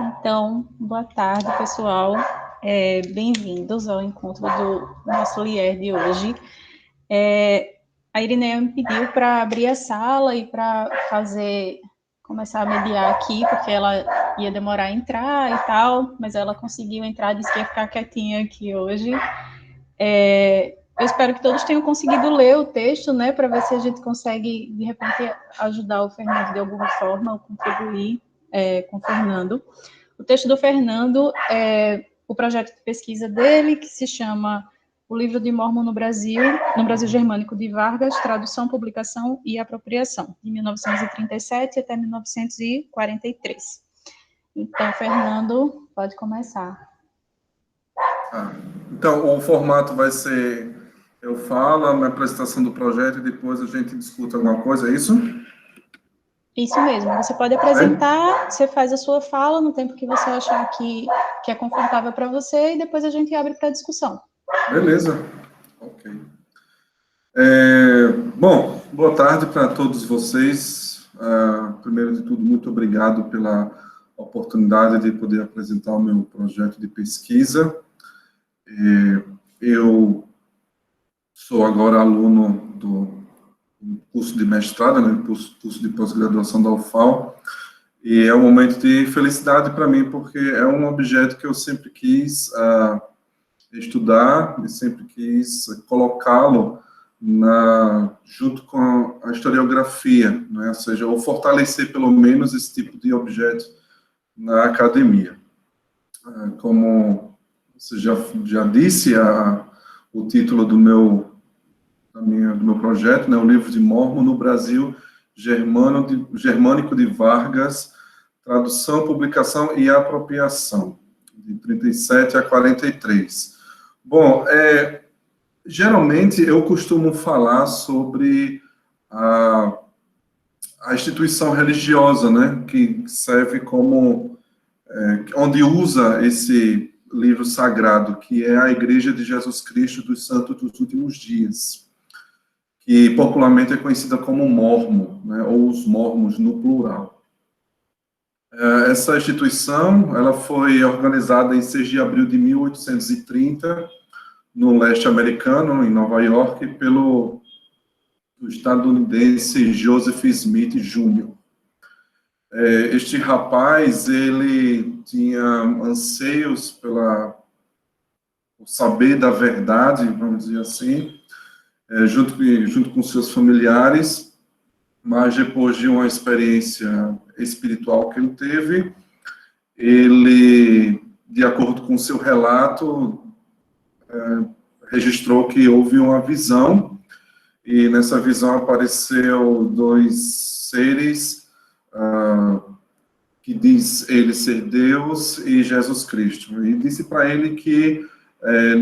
Então, boa tarde, pessoal. Bem-vindos ao encontro do nosso LIER de hoje. A Irineia me pediu para abrir a sala e para começar a mediar aqui, porque ela ia demorar a entrar e tal, mas ela conseguiu entrar, disse que ia ficar quietinha aqui hoje. Eu espero que todos tenham conseguido ler o texto, né, para ver se a gente consegue, de repente, ajudar o Fernando de alguma forma, ou contribuir com o Fernando. O texto do Fernando é o projeto de pesquisa dele, que se chama O Livro de Mórmon no Brasil Germânico de Vargas, Tradução, Publicação e Apropriação, de 1937 até 1943. Então, Fernando, pode começar. Então, o formato vai ser, eu falo a minha apresentação do projeto e depois a gente discute alguma coisa, é isso? Isso mesmo, você pode apresentar, você faz a sua fala no tempo que você achar que é confortável para você e depois a gente abre para discussão. Beleza, ok. Bom, boa tarde para todos vocês. Primeiro de tudo, muito obrigado pela oportunidade de poder apresentar o meu projeto de pesquisa. Eu sou agora aluno do curso de mestrado, né, curso de pós-graduação da UFAL, e é um momento de felicidade para mim, porque é um objeto que eu sempre quis estudar e sempre quis colocá-lo junto com a historiografia, né, ou seja, ou fortalecer pelo menos esse tipo de objeto na academia. Como você já disse, o título do meu projeto, né, o Livro de Mórmon no Brasil Germânico de Vargas, Tradução, Publicação e Apropriação, de 37 a 43. Bom, geralmente eu costumo falar sobre a instituição religiosa, né, que serve como, onde usa esse livro sagrado, que é a Igreja de Jesus Cristo dos Santos dos Últimos Dias, que popularmente é conhecida como Mórmon, né, ou os Mórmons no plural. Essa instituição, ela foi organizada em 6 de abril de 1830, no leste americano, em Nova York, pelo estadunidense Joseph Smith Jr. Este rapaz, ele tinha anseios por saber da verdade, vamos dizer assim, junto com seus familiares, mas depois de uma experiência espiritual que ele teve, ele, de acordo com seu relato, registrou que houve uma visão, e nessa visão apareceu dois seres, que diz ele ser Deus e Jesus Cristo, e disse para ele que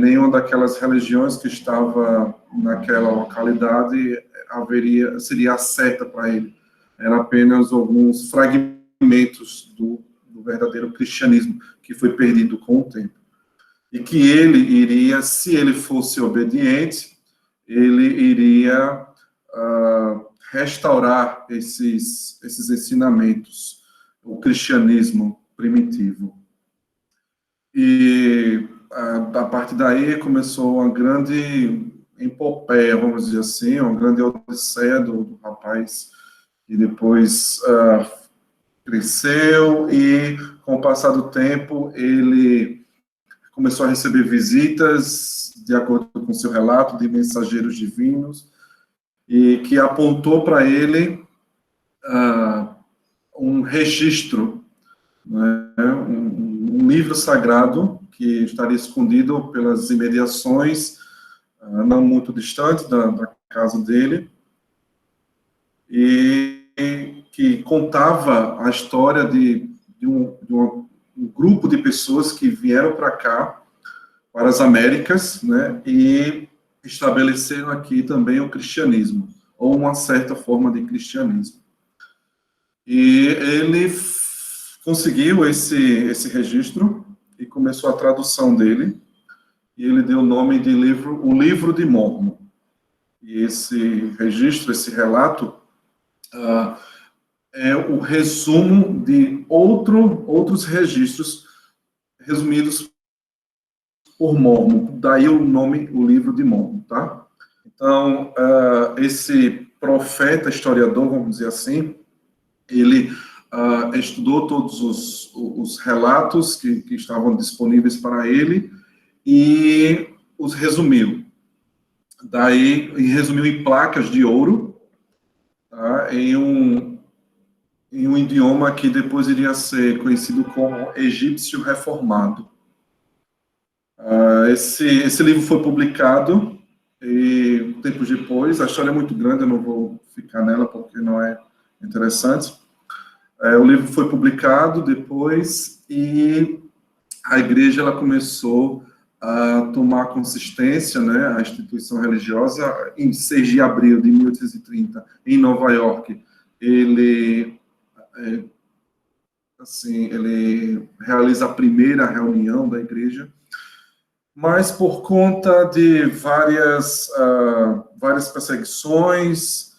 nenhuma daquelas religiões que estava naquela localidade seria certa para ele. Era apenas alguns fragmentos do verdadeiro cristianismo que foi perdido com o tempo. E que ele iria, se ele fosse obediente, ele iria restaurar esses ensinamentos, o cristianismo primitivo. E a partir daí começou uma grande epopeia, vamos dizer assim, uma grande odisseia do rapaz, e depois cresceu, e com o passar do tempo ele começou a receber visitas, de acordo com seu relato, de mensageiros divinos, e que apontou para ele um registro, né, um livro sagrado que estaria escondido pelas imediações, não muito distante da casa dele, e que contava a história de um grupo de pessoas que vieram para cá, para as Américas, né, e estabeleceram aqui também o cristianismo, ou uma certa forma de cristianismo. E ele conseguiu esse registro e começou a tradução dele, e ele deu o nome de O Livro de Mórmon. E esse registro, esse relato, é o resumo de outros registros resumidos por Mórmon, daí o nome, o livro de Mórmon, tá? Então, esse profeta, historiador, vamos dizer assim, ele estudou todos os relatos que estavam disponíveis para ele e os resumiu. Daí, resumiu em placas de ouro, tá? Em um idioma que depois iria ser conhecido como egípcio reformado. Esse livro foi publicado e tempos depois, a história é muito grande, eu não vou ficar nela porque não é interessante. O livro foi publicado depois e a igreja ela começou a tomar consistência, né, a instituição religiosa, em 6 de abril de 1830, em Nova York. Ele realiza a primeira reunião da igreja, mas por conta de várias perseguições,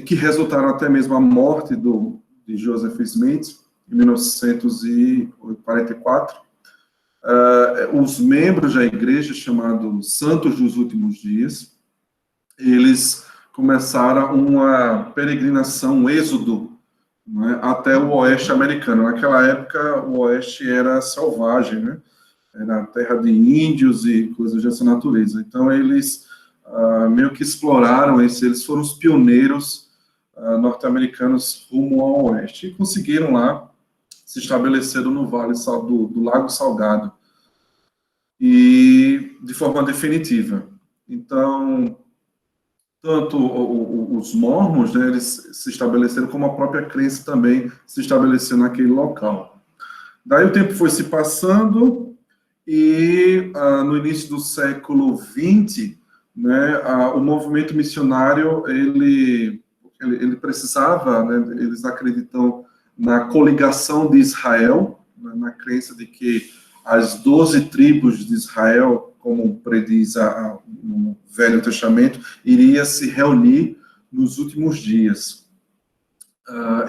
que resultaram até mesmo a morte de Joseph Smith, em 1944, os membros da igreja, chamados Santos dos Últimos Dias, eles começaram uma peregrinação, um êxodo, né, até o oeste americano. Naquela época, o oeste era selvagem, né? Era terra de índios e coisas dessa natureza. Então, eles meio que exploraram eles foram os pioneiros norte-americanos rumo ao oeste, e conseguiram lá se estabeleceram no Vale do Lago Salgado, e de forma definitiva. Então, tanto os mormons, né, eles se estabeleceram, como a própria crença também se estabeleceu naquele local. Daí o tempo foi se passando, e no início do século XX, né, o movimento missionário, ele precisava, né, eles acreditam na coligação de Israel, né, na crença de que as 12 tribos de Israel, como prediz no Velho Testamento, iria se reunir nos últimos dias.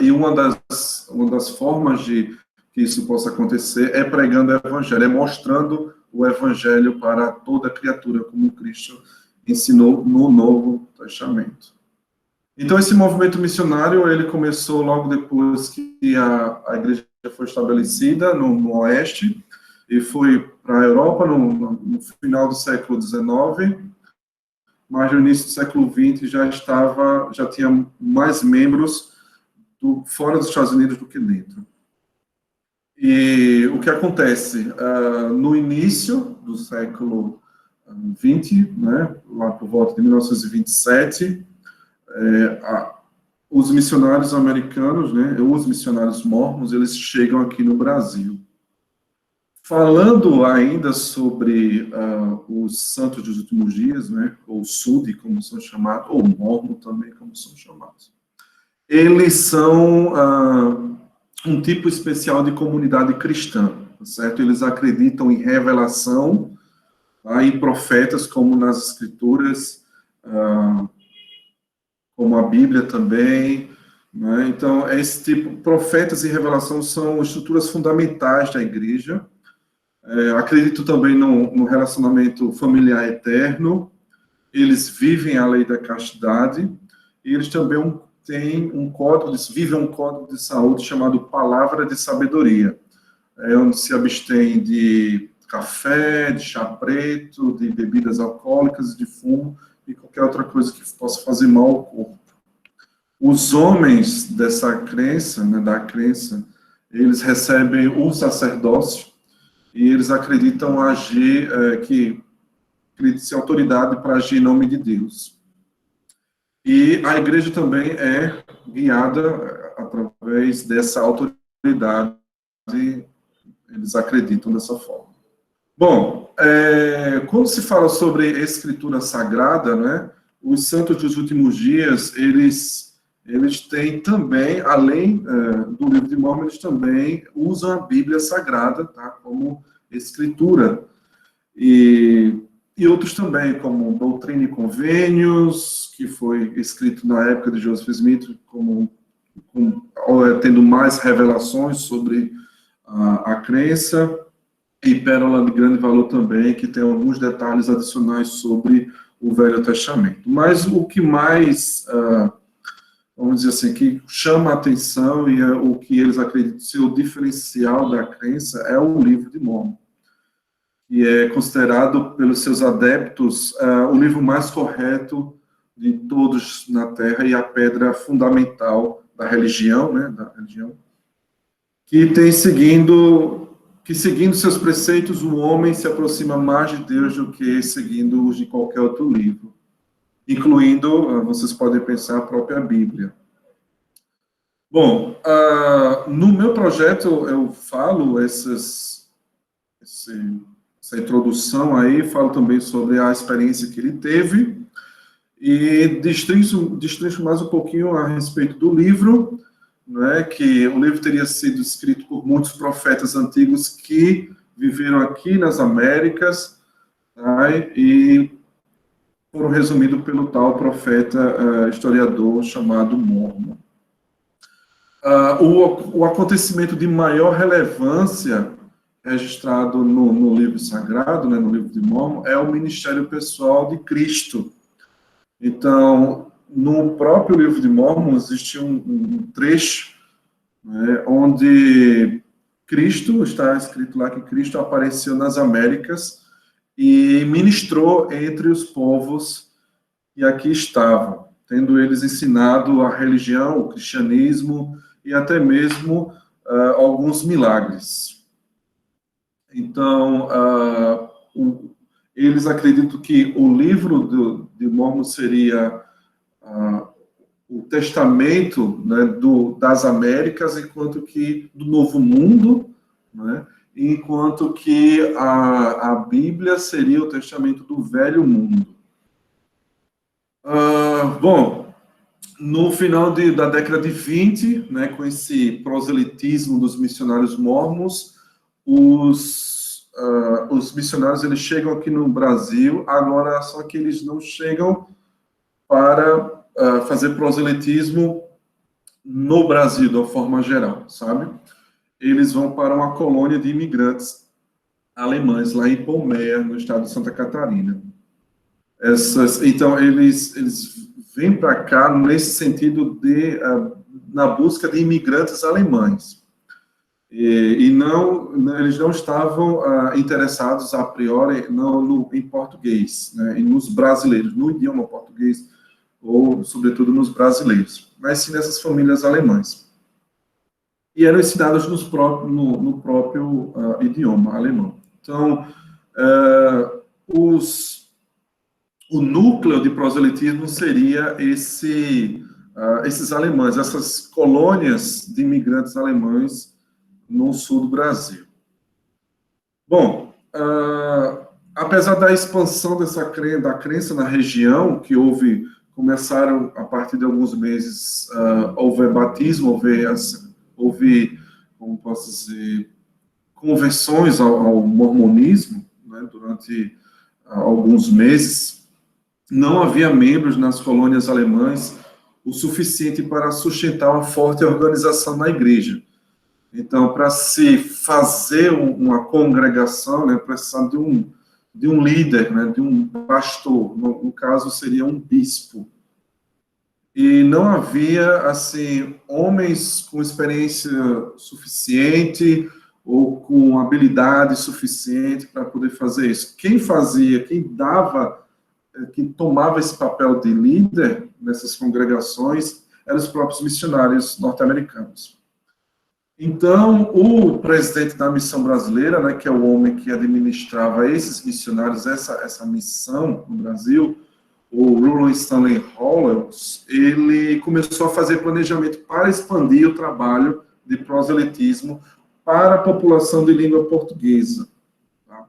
E uma das formas de que isso possa acontecer é pregando o Evangelho, é mostrando o Evangelho para toda criatura, como Cristo ensinou no Novo Testamento. Então, esse movimento missionário, ele começou logo depois que a igreja foi estabelecida no Oeste, e foi para a Europa no final do século XIX, mas no início do século XX já tinha mais membros fora dos Estados Unidos do que dentro. E o que acontece? No início do século XX, né, lá por volta de 1927, os missionários americanos, né, os missionários mormons, eles chegam aqui no Brasil. Falando ainda sobre os santos dos últimos dias, né, ou SUD, como são chamados, ou mormon também, como são chamados. Eles são um tipo especial de comunidade cristã, certo? Eles acreditam em revelação, em profetas, como nas Escrituras, como a Bíblia também, né? Então, esse tipo, profetas e revelação são estruturas fundamentais da igreja. Acredito também no relacionamento familiar eterno. Eles vivem a lei da castidade, e eles também têm vivem um código de saúde chamado Palavra de Sabedoria, onde se abstém de café, de chá preto, de bebidas alcoólicas, de fumo e qualquer outra coisa que possa fazer mal ao corpo. Os homens dessa crença, né, eles recebem o sacerdócio, e eles acreditam que acredita-se autoridade para agir em nome de Deus. E a igreja também é guiada através dessa autoridade, eles acreditam dessa forma. Bom, quando se fala sobre escritura sagrada, né, os santos dos últimos dias, eles têm também, além do livro de Mórmon, eles também usam a Bíblia Sagrada, tá, como escritura. E outros também, como Doutrina e Convênios, que foi escrito na época de Joseph Smith, como tendo mais revelações sobre a crença, e Pérola de Grande Valor também, que tem alguns detalhes adicionais sobre o Velho Testamento. Mas o que mais, vamos dizer assim, que chama a atenção e é o que eles acreditam ser o diferencial da crença é o Livro de Mórmon, que é considerado pelos seus adeptos o livro mais correto de todos na Terra e a pedra fundamental da religião, né, que seguindo seus preceitos, o homem se aproxima mais de Deus do que seguindo os de qualquer outro livro, incluindo, vocês podem pensar, a própria Bíblia. Bom, no meu projeto eu falo essa introdução aí, falo também sobre a experiência que ele teve, e destrincho mais um pouquinho a respeito do livro, né, que o livro teria sido escrito por muitos profetas antigos que viveram aqui nas Américas, tá, e foram resumidos pelo tal profeta historiador chamado Mórmon. O acontecimento de maior relevância registrado no livro sagrado, né, no livro de Mórmon, é o ministério pessoal de Cristo. Então, no próprio livro de Mórmon existe um trecho, né, onde Cristo, está escrito lá que Cristo apareceu nas Américas e ministrou entre os povos que aqui estavam, tendo eles ensinado a religião, o cristianismo e até mesmo alguns milagres. Então, eles acreditam que o livro de Mórmon seria o testamento, né, das Américas, enquanto que do Novo Mundo, né, enquanto que a Bíblia seria o testamento do Velho Mundo. Bom, no final da década de 20, né, com esse proselitismo dos missionários mórmons, os missionários eles chegam aqui no Brasil, agora só que eles não chegam para fazer proselitismo no Brasil, de uma forma geral, sabe? Eles vão para uma colônia de imigrantes alemães, lá em Palmeira, no estado de Santa Catarina. Então, eles vêm para cá nesse sentido na busca de imigrantes alemães. Eles não estavam interessados, a priori, em português, né, e nos brasileiros, no idioma português, ou, sobretudo, nos brasileiros, mas sim nessas famílias alemãs. E eram ensinados no próprio idioma alemão. Então, o núcleo de proselitismo seria esses alemães, essas colônias de imigrantes alemães no sul do Brasil. Bom, apesar da expansão da crença na região, que começaram a partir de alguns meses, houve batismo, houve, como posso dizer, conversões ao mormonismo, né, durante alguns meses, não havia membros nas colônias alemãs o suficiente para sustentar uma forte organização na igreja. Então, para se fazer uma congregação, né, precisava de um líder, né, de um pastor, no caso seria um bispo. E não havia, assim, homens com experiência suficiente ou com habilidade suficiente para poder fazer isso. Quem tomava esse papel de líder nessas congregações eram os próprios missionários norte-americanos. Então, o presidente da missão brasileira, né, que é o homem que administrava esses missionários, essa missão no Brasil, o Rowland Stanley Howells, ele começou a fazer planejamento para expandir o trabalho de proselitismo para a população de língua portuguesa. Tá?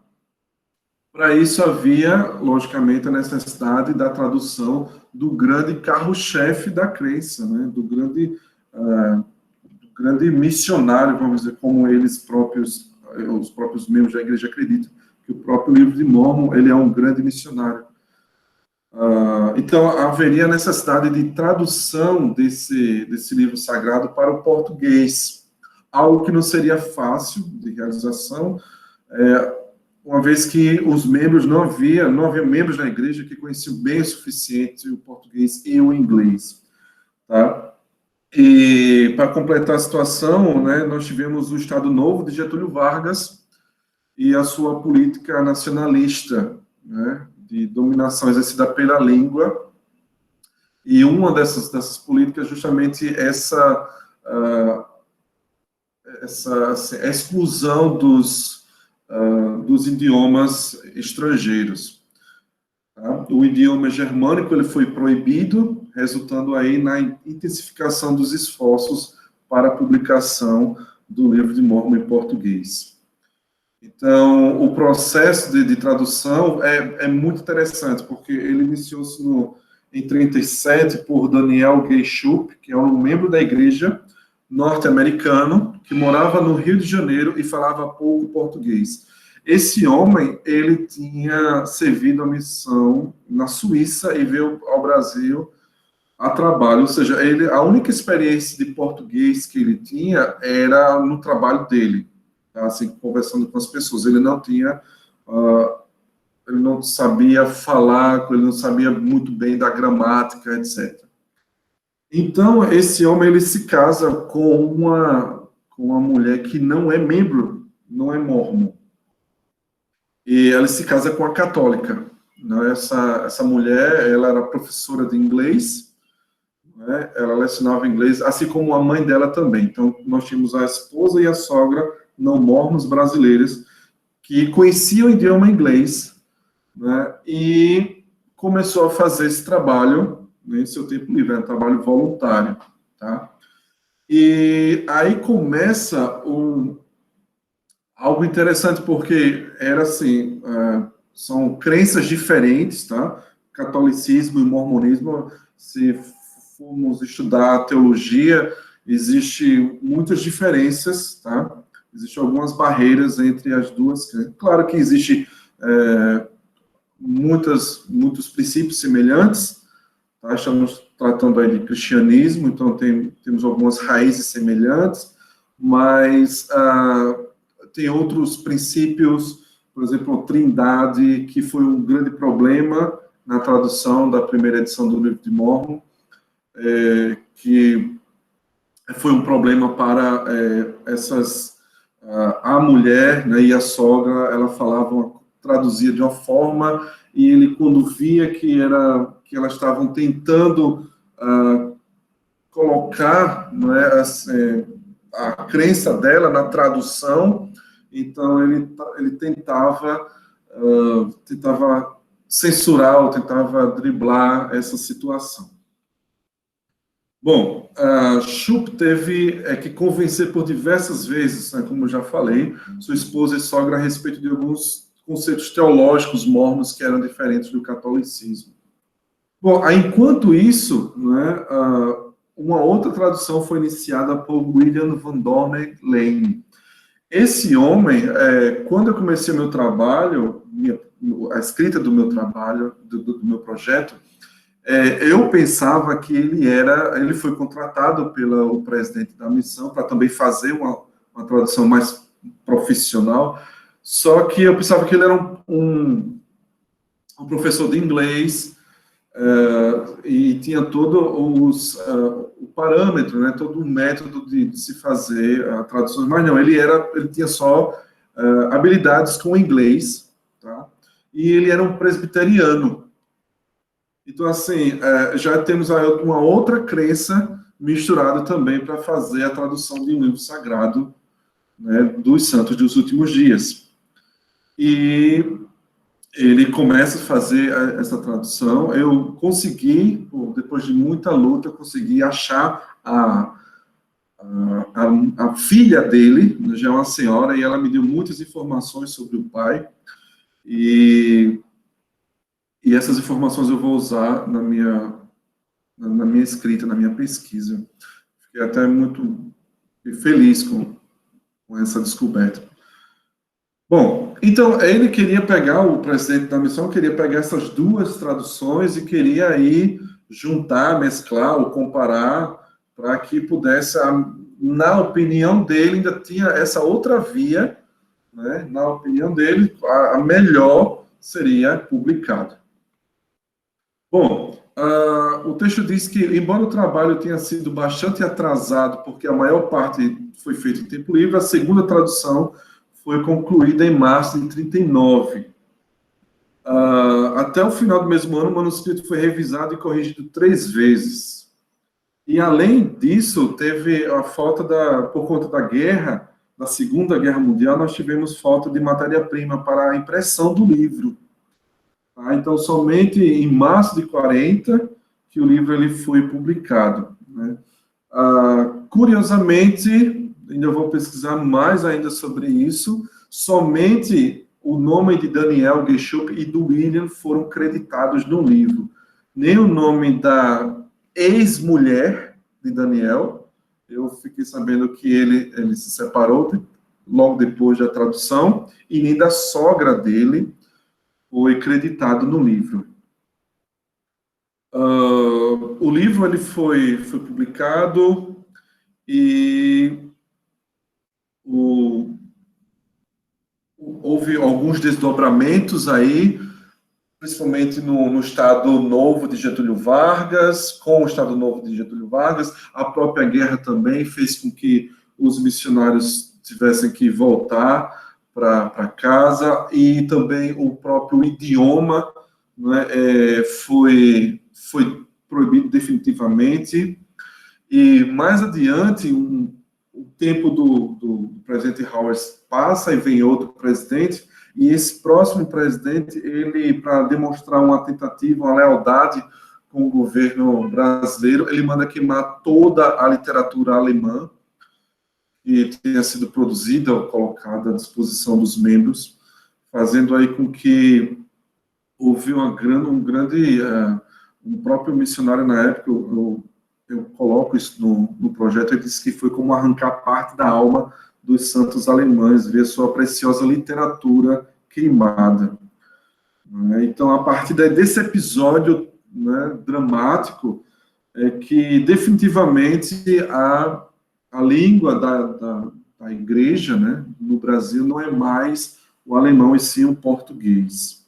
Para isso havia, logicamente, a necessidade da tradução do grande carro-chefe da crença, né, do grande missionário, vamos dizer, como os próprios membros da igreja acreditam, que o próprio livro de Mórmon, ele é um grande missionário. Então, haveria necessidade de tradução desse livro sagrado para o português, algo que não seria fácil de realização, uma vez que os membros não havia membros na igreja que conheciam bem o suficiente o português e o inglês, tá? E para completar a situação, né, nós tivemos o Estado Novo de Getúlio Vargas e a sua política nacionalista, né, de dominação exercida pela língua, e uma dessas políticas é justamente essa exclusão dos idiomas estrangeiros. Tá? O idioma germânico ele foi proibido, resultando aí na intensificação dos esforços para a publicação do livro de Mórmon em português. Então, o processo de tradução é muito interessante, porque ele iniciou-se em 1937 por Daniel Gay Schupp, que é um membro da igreja norte-americano, que morava no Rio de Janeiro e falava pouco português. Esse homem, ele tinha servido a missão na Suíça e veio ao Brasil a trabalho, ou seja, a única experiência de português que ele tinha era no trabalho dele, tá? Assim, conversando com as pessoas. Ele não tinha, ele não sabia falar, ele não sabia muito bem da gramática, etc. Então, esse homem, ele se casa com uma mulher que não é membro, não é mórmon. E ela se casa com a católica. Né? Essa mulher, ela era professora de inglês, né? Ela lecionava inglês, assim como a mãe dela também. Então, nós tínhamos a esposa e a sogra não mórmons brasileiras que conheciam o idioma inglês, né? E começou a fazer esse trabalho em seu tempo livre, é um trabalho voluntário, tá? E aí começa algo interessante, porque era assim, são crenças diferentes, tá? Catolicismo e mormonismo, se formos estudar teologia, existe muitas diferenças, tá? Existem algumas barreiras entre as duas crenças. Claro que existe muitos princípios semelhantes, tá? Estamos tratando aí de cristianismo, então temos algumas raízes semelhantes, mas tem outros princípios, por exemplo, Trindade, que foi um grande problema na tradução da primeira edição do livro de Mórmon, que foi um problema para a mulher, né, e a sogra, ela traduzia de uma forma, e ele, quando via que elas estavam tentando colocar, né, a crença dela na tradução, então ele tentava censurar ou tentava driblar essa situação. Bom, Schupp teve que convencer por diversas vezes, né, como eu já falei, sua esposa e sogra a respeito de alguns conceitos teológicos mormons que eram diferentes do catolicismo. Bom, enquanto isso, né, uma outra tradução foi iniciada por William Van Dorn Lane. Esse homem, quando eu comecei meu trabalho, a escrita do meu trabalho, do meu projeto, eu pensava que ele foi contratado pelo presidente da missão para também fazer uma tradução mais profissional, só que eu pensava que ele era um professor de inglês, e tinha todo o parâmetro, né, todo o método de se fazer a tradução, mas não, ele tinha só habilidades com inglês, tá? E ele era um presbiteriano. Então, assim, já temos aí uma outra crença misturada também para fazer a tradução de um livro sagrado, né, dos santos dos últimos dias. E ele começa a fazer essa tradução. Eu consegui, depois de muita luta, consegui achar a filha dele, já é uma senhora, e ela me deu muitas informações sobre o pai, e essas informações eu vou usar na minha escrita, na minha pesquisa. Fiquei até muito feliz com essa descoberta. Bom, então ele queria pegar, o presidente da missão queria pegar essas duas traduções e queria aí juntar, mesclar ou comparar para que pudesse, na opinião dele, ainda tinha essa outra via, né? Na opinião dele, a melhor seria publicado. Bom, o texto diz que, embora o trabalho tenha sido bastante atrasado, porque a maior parte foi feita em tempo livre, a segunda tradução foi concluída em março de 39. Até o final do mesmo ano, o manuscrito foi revisado e corrigido 3 vezes. E, além disso, teve a falta por conta da guerra, da Segunda Guerra Mundial, nós tivemos falta de matéria-prima para a impressão do livro. Então, somente em março de 40 que o livro ele foi publicado, né? Curiosamente, ainda vou pesquisar mais ainda sobre isso, somente o nome de Daniel Geschup e do William foram creditados no livro. Nem o nome da ex-mulher de Daniel, eu fiquei sabendo que ele se separou logo depois da tradução, e nem da sogra dele foi creditado no livro. O livro ele foi publicado e houve alguns desdobramentos aí, principalmente no Estado Novo de Getúlio Vargas, com o Estado Novo de Getúlio Vargas. A própria guerra também fez com que os missionários tivessem que voltar para casa, e também o próprio idioma, né, foi proibido definitivamente. E mais adiante, o tempo do presidente Howard passa e vem outro presidente, e esse próximo presidente, ele, para demonstrar uma tentativa, uma lealdade com o governo brasileiro, ele manda queimar toda a literatura alemã que tenha sido produzida ou colocada à disposição dos membros, fazendo aí com que houve um próprio missionário na época, eu coloco isso no projeto, ele disse que foi como arrancar parte da alma dos santos alemães, ver sua preciosa literatura queimada. Então, a partir desse episódio, né, dramático, é que definitivamente a língua da igreja, né, no Brasil não é mais o alemão, e sim o português.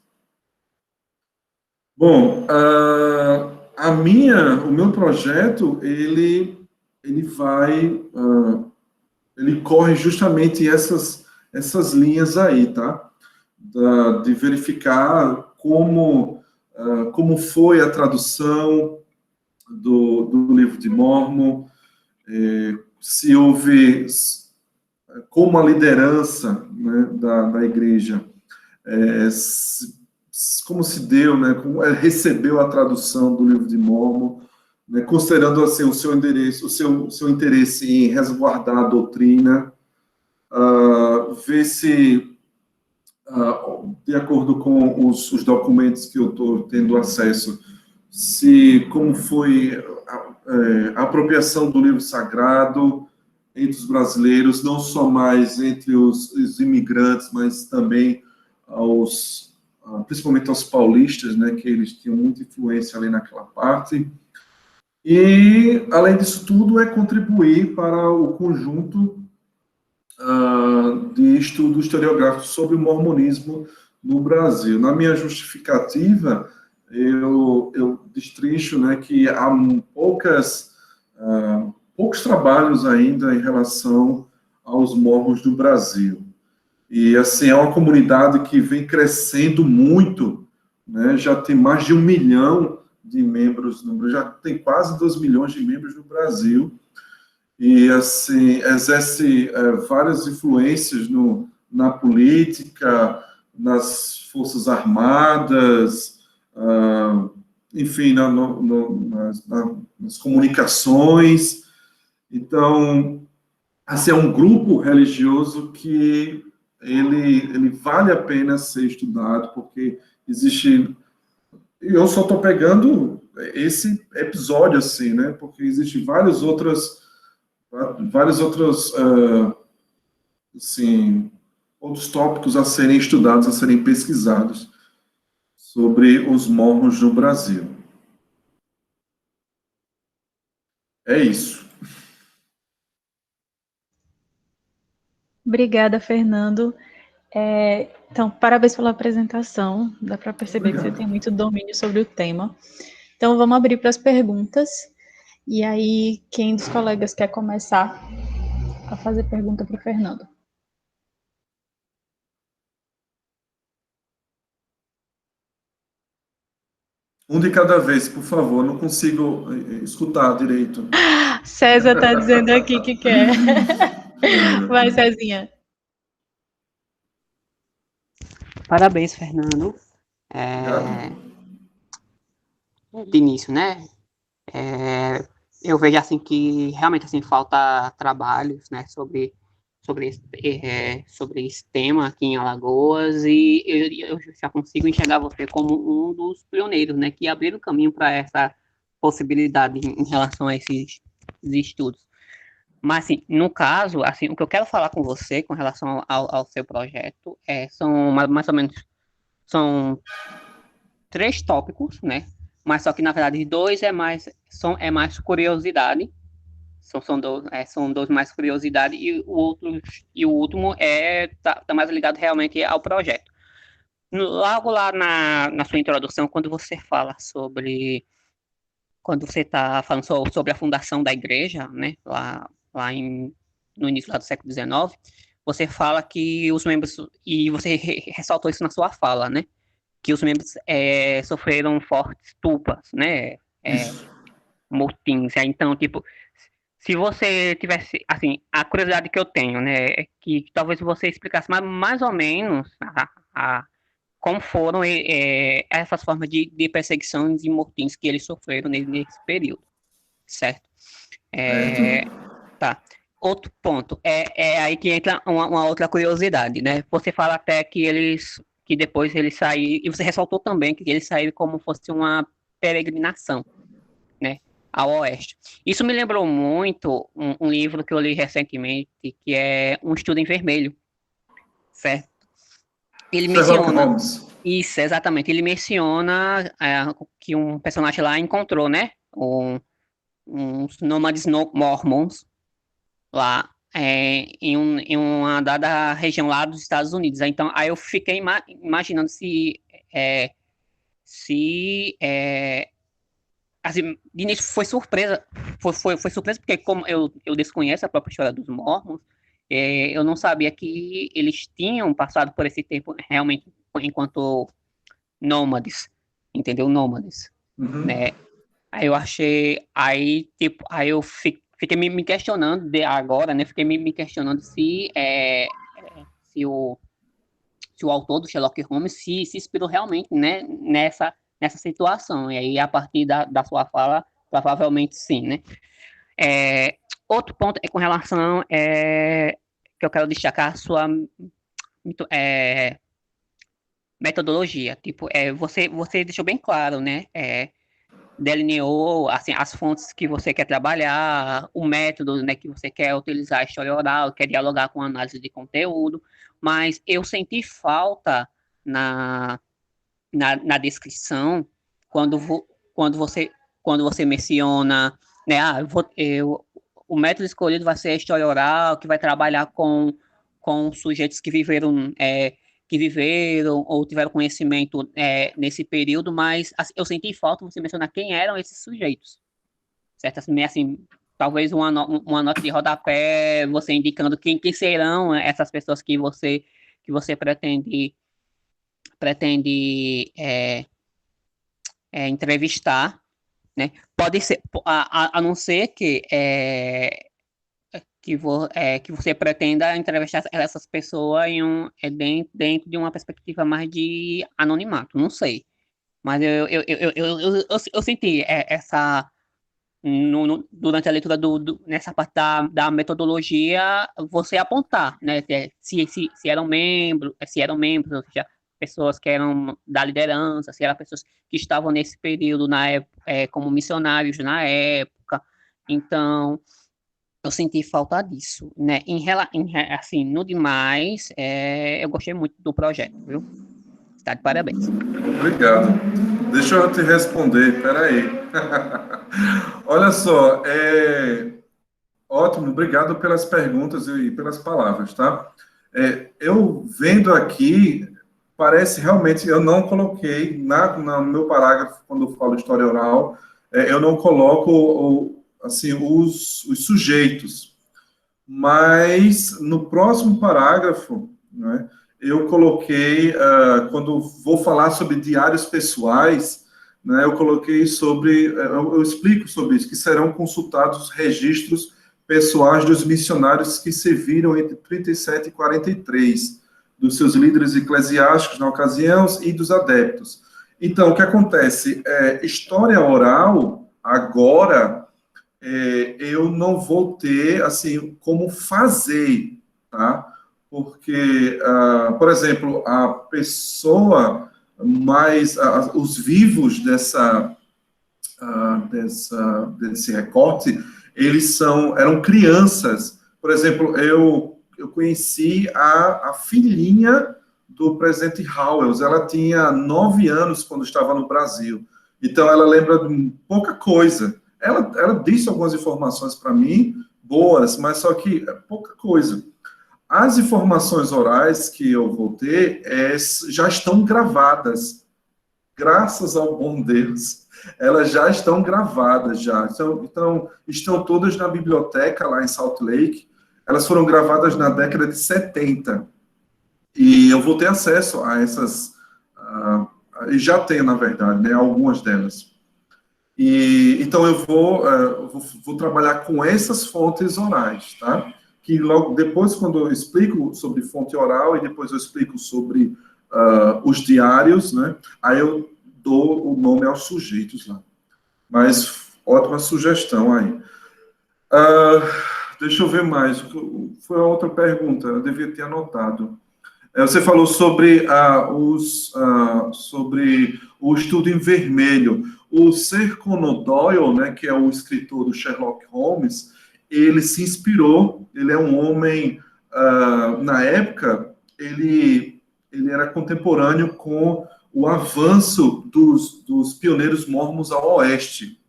Bom, o meu projeto, ele corre justamente essas linhas aí, tá? De verificar como foi a tradução do livro de Mormon, se houve, como a liderança, né, da igreja, como se deu, né, como recebeu a tradução do livro de Mormon, né, considerando assim o seu interesse em resguardar a doutrina, ver se, de acordo com os documentos que eu estou tendo acesso, como foi a apropriação do livro sagrado entre os brasileiros, não só mais entre os imigrantes, mas também principalmente aos paulistas, né, que eles tinham muita influência ali naquela parte. E, além disso tudo, é contribuir para o conjunto de estudo historiográfico sobre o mormonismo no Brasil. Na minha justificativa, eu destrincho, né, que há poucos trabalhos ainda em relação aos mormons do Brasil. E, assim, é uma comunidade que vem crescendo muito, né? Já tem mais de 1 milhão de membros, já tem quase 2 milhões de membros no Brasil, e, assim, exerce várias influências na política, nas Forças Armadas, enfim, nas comunicações. Então, assim, é um grupo religioso que ele vale a pena ser estudado, porque existe... Eu só estou pegando esse episódio, assim, né? Porque existem várias outras assim, outros tópicos a serem estudados, a serem pesquisados sobre os mormons no Brasil. É isso. Obrigada, Fernando. Então, parabéns pela apresentação. Dá para perceber Obrigado. que você tem muito domínio sobre o tema. Então, vamos abrir para as perguntas. E aí, quem dos colegas quer começar a fazer pergunta para o Fernando? Um de cada vez, por favor. Não consigo escutar direito. César está dizendo aqui que quer. Vai, Cezinha. Parabéns, Fernando. De início, né? Eu vejo assim que realmente assim falta trabalhos, né, sobre esse tema aqui em Alagoas, e eu já consigo enxergar você como um dos pioneiros, né, que abriram o caminho para essa possibilidade em relação a esses estudos. Mas, assim, no caso, assim, o que eu quero falar com você com relação ao seu projeto são mais ou menos são 3 tópicos, né? Mas só que, na verdade, 2 é mais curiosidade. São dois mais curiosidade, e o último tá mais ligado realmente ao projeto. Logo lá na sua introdução, quando você está falando sobre a fundação da igreja, né, no início lá do século XIX, você fala que os membros, e você ressaltou isso na sua fala, né, que os membros sofreram fortes tupas, né, motins. Então, tipo, se você tivesse, assim, a curiosidade que eu tenho, né, é que talvez você explicasse mais ou menos como foram essas formas de perseguição e motins que eles sofreram nesse período, certo? Tá. Outro ponto, é aí que entra uma outra curiosidade, né? Você fala até que depois eles saíram, e você ressaltou também que eles saíram como fosse uma peregrinação, né, ao oeste. Isso me lembrou muito um livro que eu li recentemente, que é Um Estudo em Vermelho, certo? Ele Sherlock menciona... Holmes. Isso, exatamente. Ele menciona que um personagem lá encontrou, né, uns nômades mormons lá em uma dada região lá dos Estados Unidos. Então, aí eu fiquei imaginando se assim, de início foi surpresa, foi surpresa porque como eu desconheço a própria história dos Mormons, eu não sabia que eles tinham passado por esse tempo realmente enquanto nômades, entendeu? Nômades, né? Aí eu achei, aí eu fiquei me questionando agora, né? Fiquei me questionando se o autor do Sherlock Holmes se inspirou realmente, né, nessa situação. E aí, a partir da sua fala, provavelmente sim, né? Outro ponto é com relação que eu quero destacar a sua metodologia. Tipo, você deixou bem claro, né? Delineou assim, as fontes que você quer trabalhar, o método, né, que você quer utilizar a história oral, quer dialogar com análise de conteúdo, mas eu senti falta na, na descrição quando, quando, você, quando você menciona, né, o método escolhido vai ser a história oral, que vai trabalhar com sujeitos que viveram ou tiveram conhecimento nesse período, mas assim, eu senti falta você mencionar quem eram esses sujeitos, certo? Assim, talvez uma nota de rodapé, você indicando quem serão essas pessoas que você pretende entrevistar, né? Pode ser, a não ser que você pretenda entrevistar essas pessoas dentro de uma perspectiva mais de anonimato, não sei. Mas eu senti essa, durante a leitura nessa parte da metodologia, você apontar, né, se eram membros, ou seja, pessoas que eram da liderança, se eram pessoas que estavam nesse período na época, como missionários na época. Então, eu senti falta disso, né? Assim, no demais, eu gostei muito do projeto, viu? Está de parabéns. Obrigado. Deixa eu te responder, peraí. Olha só, ótimo, obrigado pelas perguntas e pelas palavras, tá? Eu vendo aqui, parece realmente, eu não coloquei no meu parágrafo, quando eu falo história oral, eu não coloco, assim, os sujeitos, mas no próximo parágrafo, né, eu coloquei, quando vou falar sobre diários pessoais, né, eu coloquei sobre, eu explico sobre isso, que serão consultados os registros pessoais dos missionários que serviram entre 37 e 43, dos seus líderes eclesiásticos na ocasião e dos adeptos. Então, o que acontece? História oral, agora, eu não vou ter, assim, como fazer, tá? Porque, por exemplo, a pessoa mais, os vivos desse recorte, eram crianças. Por exemplo, eu conheci a filhinha do presidente Howells, ela tinha 9 anos quando estava no Brasil, então ela lembra de pouca coisa. Ela disse algumas informações para mim, boas, mas só que é pouca coisa. As informações orais que eu vou ter já estão gravadas, graças ao bom Deus. Elas já estão gravadas, já. Então, estão todas na biblioteca lá em Salt Lake. Elas foram gravadas na década de 70. E eu vou ter acesso a essas, e já tenho, na verdade, né, algumas delas. Então, eu vou trabalhar com essas fontes orais, tá? Que logo depois, quando eu explico sobre fonte oral e depois eu explico sobre os diários, né? Aí eu dou o nome aos sujeitos lá. Mas, ótima sugestão aí. Deixa eu ver mais. Foi a outra pergunta, eu devia ter anotado. Você falou sobre o estudo em vermelho. O Sir Conan Doyle, né, que é o escritor do Sherlock Holmes, ele se inspirou, ele é um homem, na época, ele era contemporâneo com o avanço dos pioneiros mormons ao oeste.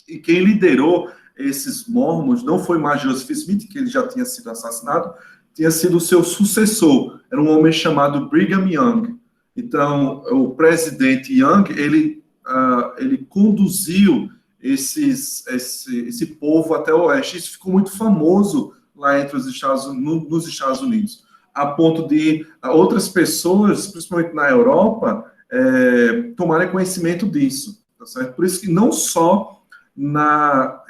E quem liderou esses mormons não foi mais Joseph Smith, que ele já tinha sido assassinado, tinha sido o seu sucessor, era um homem chamado Brigham Young. Então, o presidente Young, ele conduziu esse povo até o oeste. Isso ficou muito famoso lá nos Estados Unidos, a ponto de outras pessoas, principalmente na Europa, tomarem conhecimento disso. Tá certo? Por isso que não só no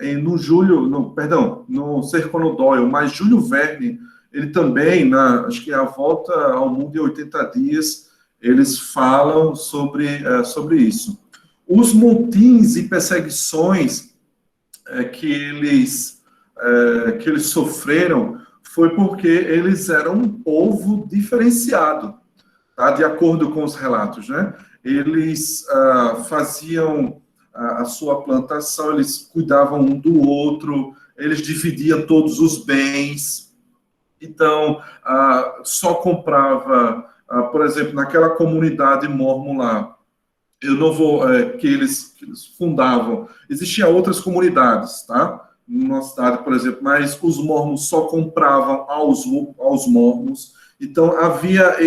Sir Conan Doyle, mas Júlio Verne, ele também, acho que a Volta ao Mundo em 80 Dias, eles falam sobre isso. Os motins e perseguições que eles sofreram foi porque eles eram um povo diferenciado, tá? De acordo com os relatos, né? Eles faziam a sua plantação, eles cuidavam um do outro, eles dividiam todos os bens. Então, só comprava, por exemplo, naquela comunidade mormon lá, eu não vou, que eles fundavam, existiam outras comunidades, tá? Numa cidade, por exemplo, mas os mormons só compravam aos mormons, então havia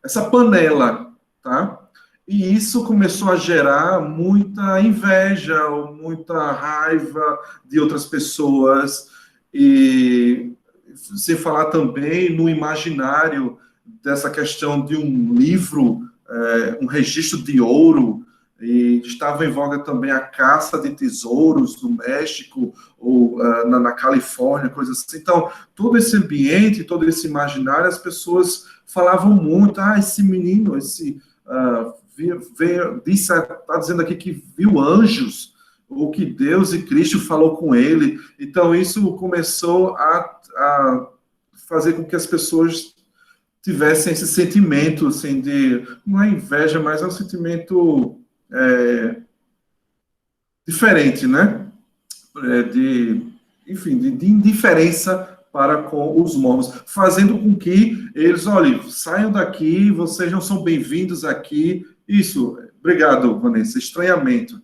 essa panela, tá? E isso começou a gerar muita inveja, muita raiva de outras pessoas, e sem falar também no imaginário dessa questão de um livro, um registro de ouro, e estava em voga também a caça de tesouros no México ou na Califórnia, coisas assim. Então, todo esse ambiente, todo esse imaginário, as pessoas falavam muito, esse menino, está dizendo aqui que viu anjos, ou que Deus e Cristo falou com ele. Então, isso começou a fazer com que as pessoas tivessem esse sentimento, assim, não é inveja, mas é um sentimento diferente, né? enfim, de indiferença para com os mormons, fazendo com que eles, olhem, saiam daqui, vocês não são bem-vindos aqui. Isso, obrigado, Vanessa, estranhamento.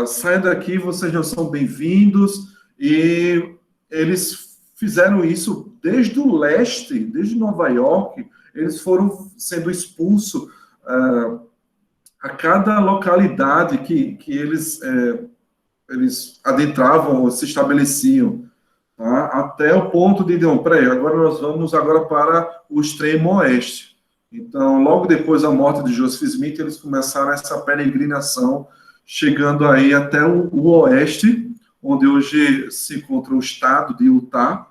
Saiam daqui, vocês não são bem-vindos, e eles fizeram isso desde o leste, desde Nova York, eles foram sendo expulsos a cada localidade que eles adentravam ou se estabeleciam, tá? Até o ponto de, não, peraí, agora nós vamos para o extremo oeste. Então, logo depois da morte de Joseph Smith, eles começaram essa peregrinação, chegando aí até o oeste, onde hoje se encontra o estado de Utah,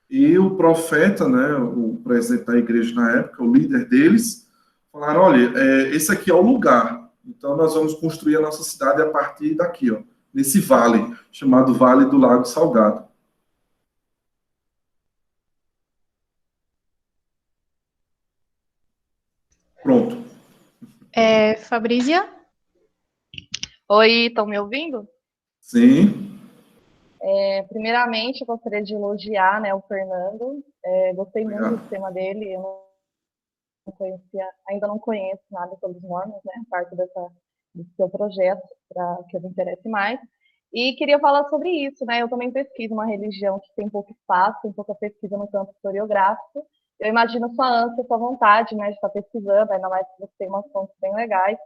e o profeta, né, o presidente da igreja na época, o líder deles, falaram, olha, esse aqui é o lugar, então nós vamos construir a nossa cidade a partir daqui, ó, nesse vale, chamado Vale do Lago Salgado. Pronto. Fabrícia? Oi, estão me ouvindo? Sim. Primeiramente, eu gostaria de elogiar, né, o Fernando. Gostei muito do tema dele. Eu não conhecia, ainda não conheço nada sobre os mormons, né, parte do seu projeto, para que eu me interesse mais. E queria falar sobre isso, né? Eu também pesquiso uma religião que tem pouco espaço, tem pouca pesquisa no campo historiográfico. Eu imagino sua ânsia, sua vontade, né, de estar pesquisando, ainda mais que você tem umas fontes bem legais,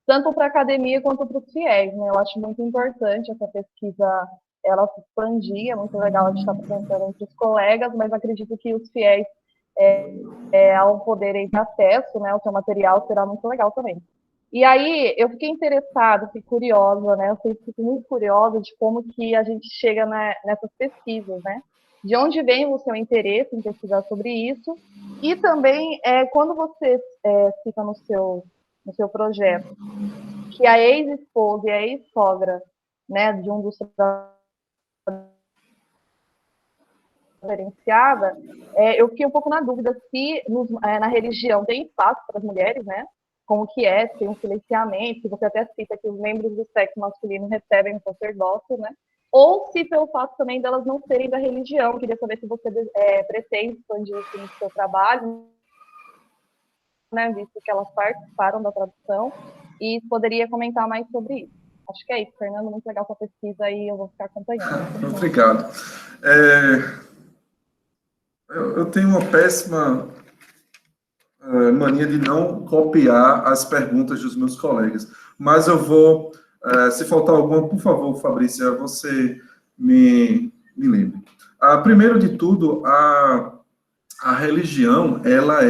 tanto para a academia quanto para os fiéis, né? Eu acho muito importante essa pesquisa, ela se expandir, é muito legal a gente estar apresentando entre os colegas, mas acredito que os fiéis, ao poderem ter acesso, né, ao seu material, será muito legal também. E aí, eu fiquei interessada, fiquei curiosa, né? Eu sempre fico muito curiosa de como que a gente chega nessas pesquisas, né? De onde vem o seu interesse em pesquisar sobre isso? E também, quando você fica no seu projeto, que a ex-esposa e a ex-sogra, né, de um dos diferenciada, eu fiquei um pouco na dúvida se na religião tem espaço para as mulheres, né? Como que tem um silenciamento, que você até cita que os membros do sexo masculino recebem um sacerdócio, né? Ou se pelo fato também delas não serem da religião. Queria saber se você pretende expandir isso no seu trabalho, né? Visto que elas participaram da tradução, e poderia comentar mais sobre isso. Acho que é isso, Fernando, muito legal sua pesquisa e eu vou ficar acompanhando. Obrigado. Eu tenho uma péssima mania de não copiar as perguntas dos meus colegas, mas eu vou, se faltar alguma, por favor, Fabrícia, você me lembre. Primeiro de tudo, a religião, ela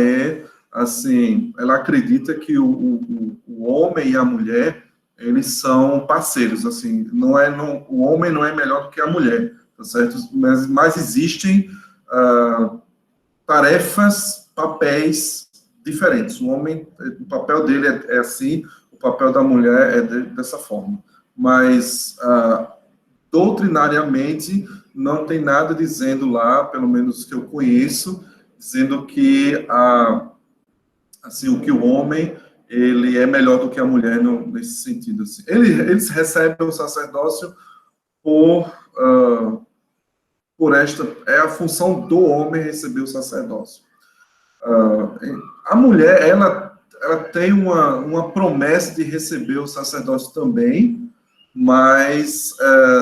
assim, ela acredita que o homem e a mulher, eles são parceiros, assim, o homem não é melhor do que a mulher, tá certo? Mas existem tarefas, papéis diferentes. O homem, o papel dele é assim, o papel da mulher é dessa forma. Mas, doutrinariamente, não tem nada dizendo lá, pelo menos que eu conheço, dizendo que assim, o que o homem ele é melhor do que a mulher nesse sentido. Assim. Eles recebem o sacerdócio por é a função do homem receber o sacerdócio. A mulher, ela tem uma promessa de receber o sacerdócio também, mas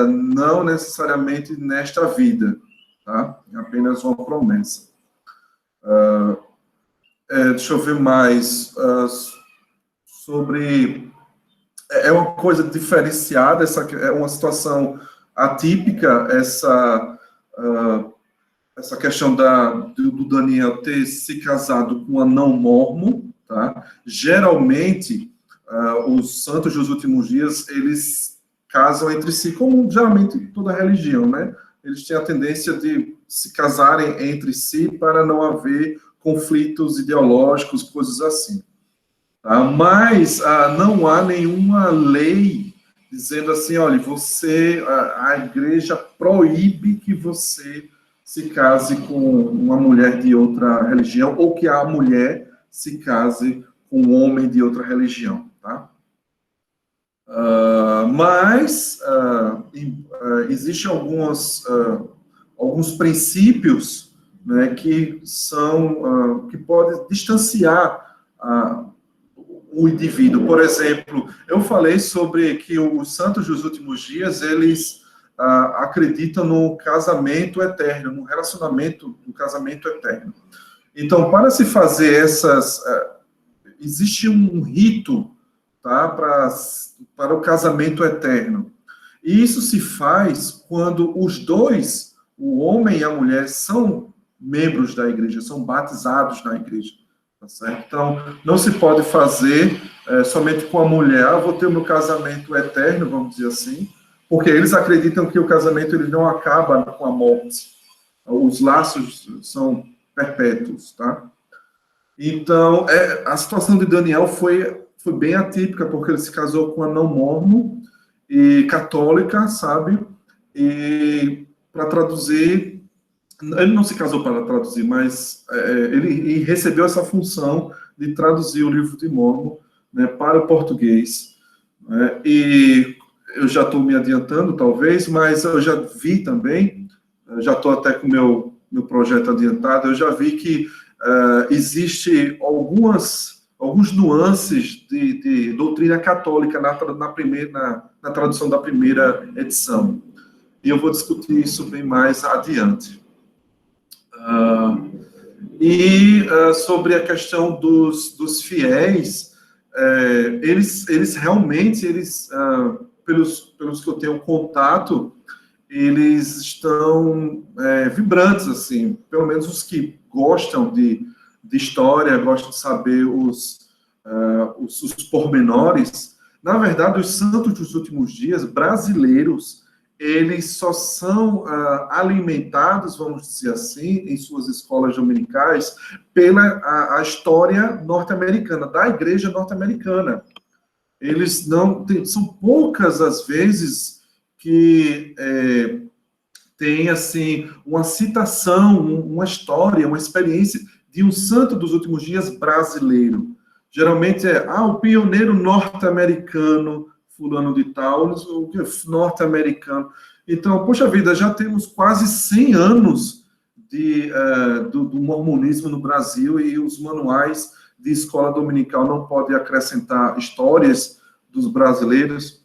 não necessariamente nesta vida, tá? É apenas uma promessa. Deixa eu ver mais sobre... É uma coisa diferenciada, é uma situação atípica, essa questão do Daniel ter se casado com uma não-mormon, tá? Geralmente, os santos dos últimos dias, eles casam entre si, como geralmente toda religião, né? Eles têm a tendência de se casarem entre si para não haver conflitos ideológicos, coisas assim. Tá? Mas não há nenhuma lei dizendo assim, olha, a igreja proíbe que você se case com uma mulher de outra religião, ou que a mulher se case com um homem de outra religião, tá? Mas existem alguns princípios, né, que que podem distanciar o indivíduo. Por exemplo, eu falei sobre que os santos dos últimos dias, eles acreditam no casamento eterno, no relacionamento do casamento eterno. Então, para se fazer existe um rito, tá, para o casamento eterno. E isso se faz quando os dois, o homem e a mulher, são membros da igreja, são batizados na igreja. Tá certo? Então, não se pode fazer somente com a mulher, vou ter o meu casamento eterno, vamos dizer assim, porque eles acreditam que o casamento ele não acaba com a morte. Os laços são perpétuos, tá? Então, a situação de Daniel foi bem atípica, porque ele se casou com uma não-mormon e católica, sabe? E para traduzir, ele não se casou para traduzir, mas ele recebeu essa função de traduzir o livro de Mórmon, né, para o português. Né? E eu já estou me adiantando, talvez, mas eu já vi também, já estou até com o meu projeto adiantado, eu já vi que existe alguns nuances de doutrina católica na tradução da primeira edição. E eu vou discutir isso bem mais adiante. Sobre a questão dos fiéis, eles realmente, pelos que eu tenho contato, eles estão vibrantes, assim, pelo menos os que gostam de história, gostam de saber os pormenores. Na verdade, os santos dos últimos dias, brasileiros, eles só são alimentados, vamos dizer assim, em suas escolas dominicais, pela a história norte-americana, da igreja norte-americana. Eles não são poucas as vezes que tem, assim, uma citação, uma história, uma experiência de um santo dos últimos dias brasileiro. Geralmente o pioneiro norte-americano, fulano de tal, norte-americano. Então, poxa vida, já temos quase 100 anos do mormonismo no Brasil e os manuais de escola dominical não podem acrescentar histórias dos brasileiros.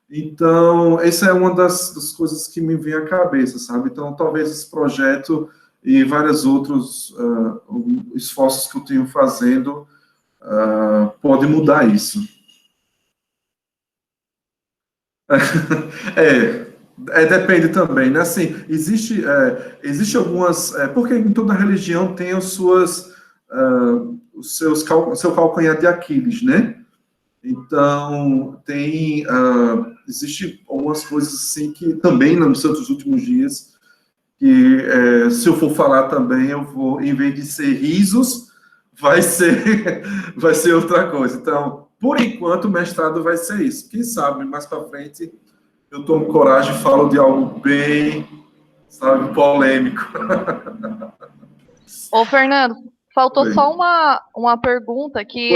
Então, essa é uma das coisas que me vem à cabeça, sabe? Então, talvez esse projeto e vários outros esforços que eu tenho fazendo podem mudar isso. Depende também, né? Assim, existe algumas... porque em toda religião tem o seu calcanhar de Aquiles, né? Então, existe algumas coisas assim que também nos Santos Últimos Dias, que se eu for falar também, eu vou, em vez de ser risos, vai ser outra coisa. Então, por enquanto, o mestrado vai ser isso. Quem sabe, mais para frente, eu tomo coragem e falo de algo bem, sabe, polêmico. Ô, Fernando, faltou só uma pergunta que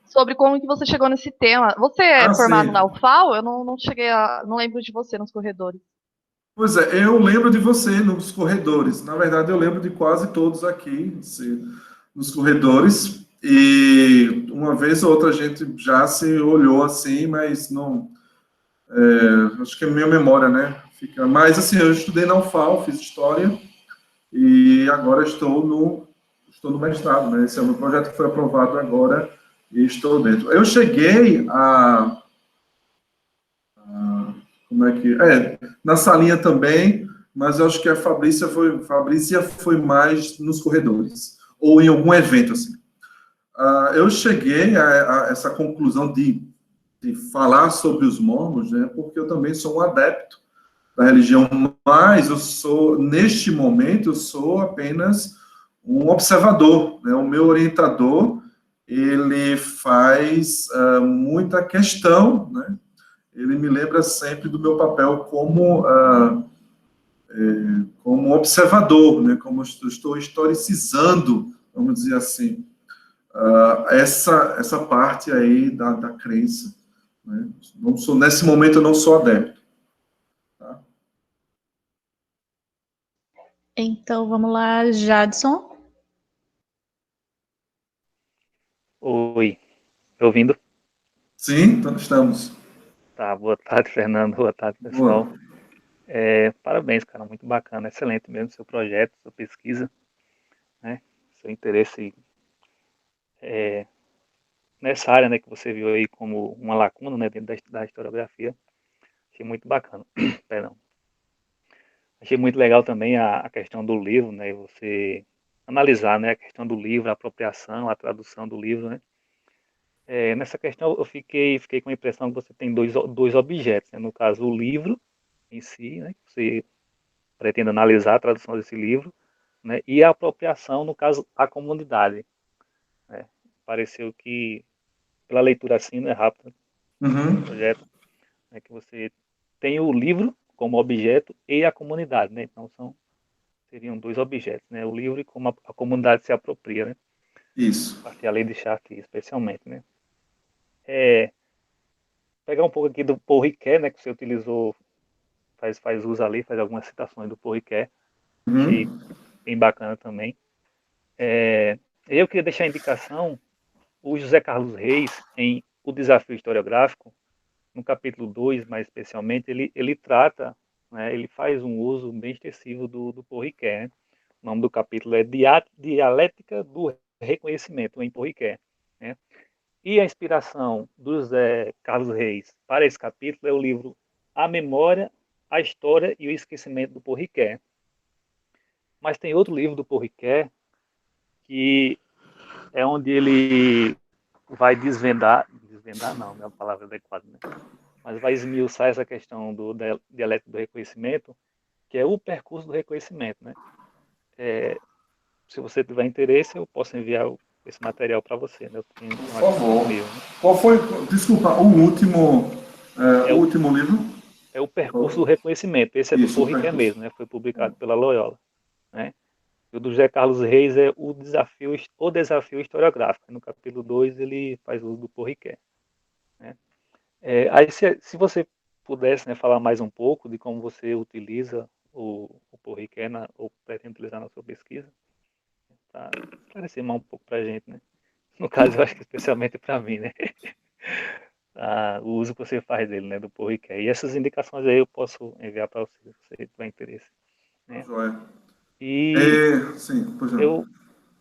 sobre como que você chegou nesse tema. Você é formado na UFAL? Eu não cheguei não lembro de você nos corredores. Pois é, eu lembro de você nos corredores. Na verdade, eu lembro de quase todos aqui, nos corredores. E uma vez ou outra a gente já se olhou assim, mas não... acho que é minha memória, né? Mas, assim, eu estudei na UFAL, fiz História, e agora estou no mestrado, né? Esse é o meu projeto que foi aprovado agora, e estou dentro. Eu cheguei na salinha também, mas eu acho que a Fabrícia foi mais nos corredores, ou em algum evento, assim. Eu cheguei a essa conclusão de falar sobre os mormons, né, porque eu também sou um adepto da religião, mas neste momento, eu sou apenas um observador, né? O meu orientador, ele faz muita questão, né? Ele me lembra sempre do meu papel como observador, né? Como eu estou historicizando, vamos dizer assim, essa parte aí da crença. né? Não sou, nesse momento eu não sou adepto. Tá? Então, vamos lá, Jadson. Oi, me ouvindo? Sim, então estamos. Tá, boa tarde, Fernando, boa tarde, pessoal. Boa. Parabéns, cara, muito bacana, excelente mesmo seu projeto, sua pesquisa, né? Seu interesse nessa área, né, que você viu aí como uma lacuna, né, dentro da historiografia. Achei muito bacana. Perdão. Achei muito legal também a questão do livro, né, você analisar, né, a questão do livro, a apropriação, a tradução do livro, né. Nessa questão eu fiquei com a impressão que você tem dois objetos, né, no caso o livro em si, né, que você pretende analisar a tradução desse livro, né, e a apropriação, no caso, a comunidade. Né. Pareceu que, pela leitura assim, né, rápida, do Uhum. projeto, né, que você tem o livro como objeto e a comunidade, né, então seriam dois objetos, né, o livro e como a comunidade se apropria, né, Isso. a partir da lei de Chartier, especialmente, né. Pegar um pouco aqui do Paul Ricoeur, né, que você utilizou, faz uso ali, faz algumas citações do Paul Ricoeur, achei Uhum. bem bacana também. Eu queria deixar a indicação, o José Carlos Reis, em O Desafio Historiográfico, no capítulo 2, mais especialmente, ele trata, né, ele faz um uso bem extensivo do Paul Ricoeur. Né? O nome do capítulo é Dialética do Reconhecimento, em Paul Ricoeur. Né? E a inspiração do José Carlos Reis para esse capítulo é o livro A Memória, a História e o Esquecimento do Paul Ricoeur. Mas tem outro livro do Paul Ricoeur que é onde ele vai desvendar não é a palavra adequada, né? Mas vai esmiuçar essa questão do dialético do reconhecimento, que é o percurso do reconhecimento, né? Se você tiver interesse, eu posso enviar esse material para você, né? Eu tenho Por aqui favor. disponível, né? Qual foi, desculpa, É o o, último livro? é o percurso do reconhecimento. Esse é do Isso, Paul o Ricoeur percurso. mesmo, né? Foi publicado pela Loyola, né? E o do José Carlos Reis é o desafio historiográfico. No capítulo 2 ele faz uso do Paul Ricoeur, né? Aí se você pudesse, né, falar mais um pouco de como você utiliza o Paul Ricoeur ou pretende utilizar na sua pesquisa, para esclarecer mais um pouco para a gente, né? No caso, eu acho que especialmente para mim, né? O uso que você faz dele, né, do Paul Ricoeur. E essas indicações aí eu posso enviar para você, se você tiver interesse, Tá né? joia. E Sim, pois não.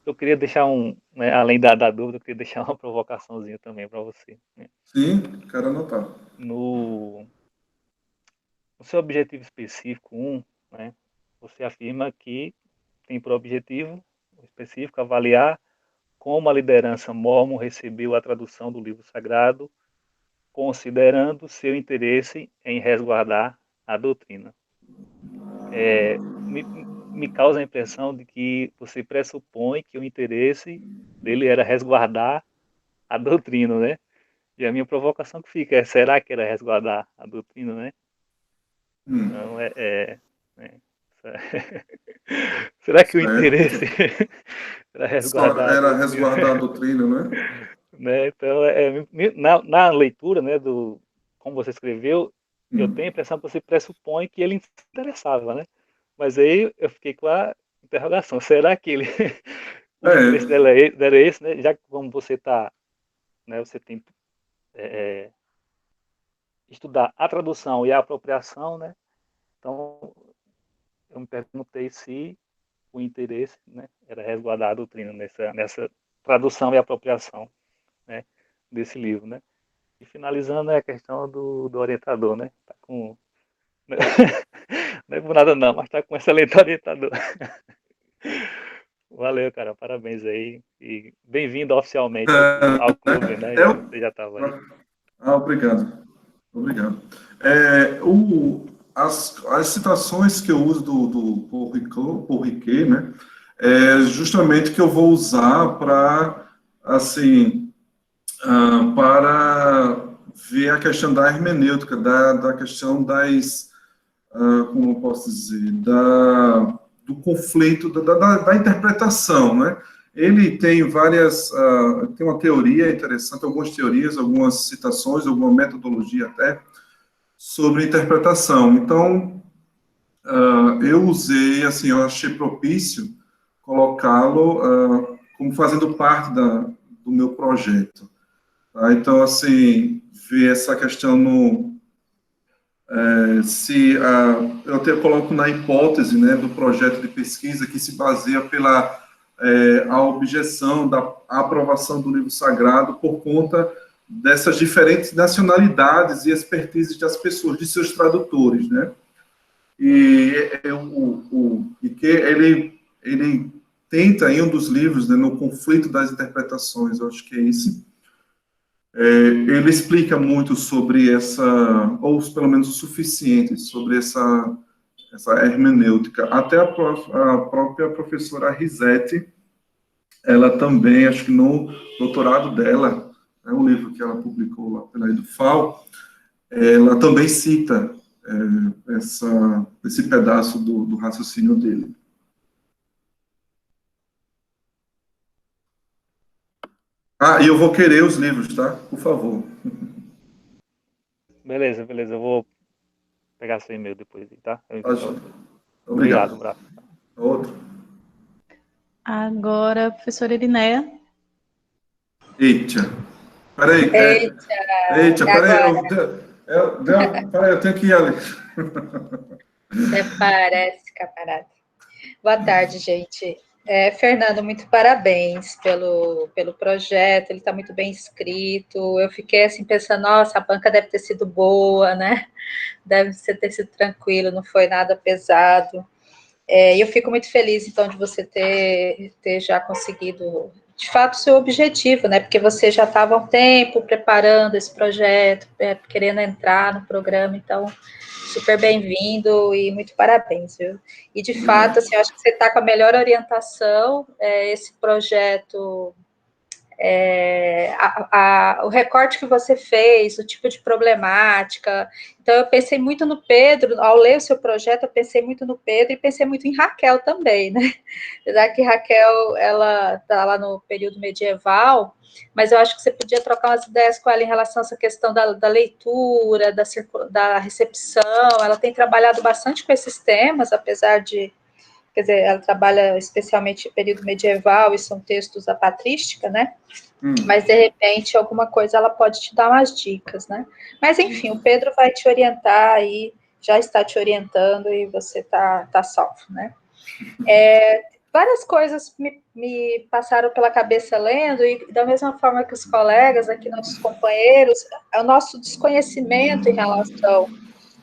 eu queria deixar né, além da dúvida, eu queria deixar uma provocaçãozinha também para você, né? Sim, quero anotar. No seu objetivo específico 1, né, você afirma que tem por objetivo específico avaliar como a liderança mórmon recebeu a tradução do livro sagrado, considerando seu interesse em resguardar a doutrina. Me causa a impressão de que você pressupõe que o interesse dele era resguardar a doutrina, né? E a minha provocação que fica é, será que era resguardar a doutrina, né? Hum, Então, será que o certo. interesse era resguardar a Era doutrina? resguardar a doutrina, né? Né? Então, na leitura, né, como você escreveu, eu tenho a Hum. impressão que você pressupõe que ele se interessava, né? Mas aí eu fiquei com a interrogação, será que ele o interesse É, dela era esse, né? Já que como você tá, né, você tem é, estudar a tradução e a apropriação, né? Então, eu me perguntei se o interesse, né, era resguardar a doutrina nessa tradução e apropriação, né, desse livro, né? E finalizando é a questão do orientador, né? Tá com não é por nada não, mas tá com um excelente orientador. Valeu, cara, parabéns aí e bem-vindo oficialmente ao clube, né? eu, Você já estava aí. obrigado. Obrigado. As citações que eu uso do Paul Ricoeur, né, é justamente que eu vou usar para, assim, para ver a questão da hermenêutica, da questão como eu posso dizer, do conflito, da interpretação, né? Ele tem tem uma teoria interessante, algumas teorias, algumas citações, alguma metodologia até, sobre interpretação. Então, eu usei, assim, eu achei propício colocá-lo como fazendo parte do meu projeto. Tá? Então, assim, ver essa questão eu até coloco na hipótese, né, do projeto de pesquisa que se baseia pela a objeção da aprovação do livro sagrado por conta dessas diferentes nacionalidades e expertises das pessoas, de seus tradutores, né? E que ele tenta, em um dos livros, né, no conflito das interpretações, eu acho que é esse, ele explica muito sobre ou pelo menos o suficiente, sobre essa hermenêutica. Até a própria professora Risetti, ela também, acho que no doutorado dela, é um livro que ela publicou lá pela EduFal, ela também cita esse pedaço do raciocínio dele. E eu vou querer os livros, tá? Por favor. Beleza, eu vou pegar seu e-mail depois, tá? Obrigado. Obrigado. Outro. Agora, professora Irineia. Eita. Peraí. Eita, peraí. Peraí, eu tenho que ir ali. Até parece, camarada. Boa tarde, gente. Fernando, muito parabéns pelo projeto, ele está muito bem escrito. Eu fiquei assim pensando, nossa, a banca deve ter sido boa, né? Deve ter sido tranquilo, não foi nada pesado. E eu fico muito feliz, então, de você ter já conseguido, de fato, o seu objetivo, né? Porque você já estava há um tempo preparando esse projeto, querendo entrar no programa, então, super bem-vindo e muito parabéns, viu? E, de fato, assim, eu acho que você está com a melhor orientação, esse projeto... o recorte que você fez, o tipo de problemática. Então, eu pensei muito no Pedro, ao ler o seu projeto, eu pensei muito no Pedro e pensei muito em Raquel também, né? Apesar que Raquel, ela está lá no período medieval, mas eu acho que você podia trocar umas ideias com ela em relação a essa questão da leitura, da recepção. Ela tem trabalhado bastante com esses temas, apesar de... Quer dizer, ela trabalha especialmente no período medieval e são textos da patrística, né? Mas, de repente, alguma coisa ela pode te dar umas dicas, né? Mas, enfim, o Pedro vai te orientar aí, já está te orientando e você tá salvo, né? Várias coisas me passaram pela cabeça lendo, e da mesma forma que os colegas aqui, nossos companheiros, é o nosso desconhecimento em relação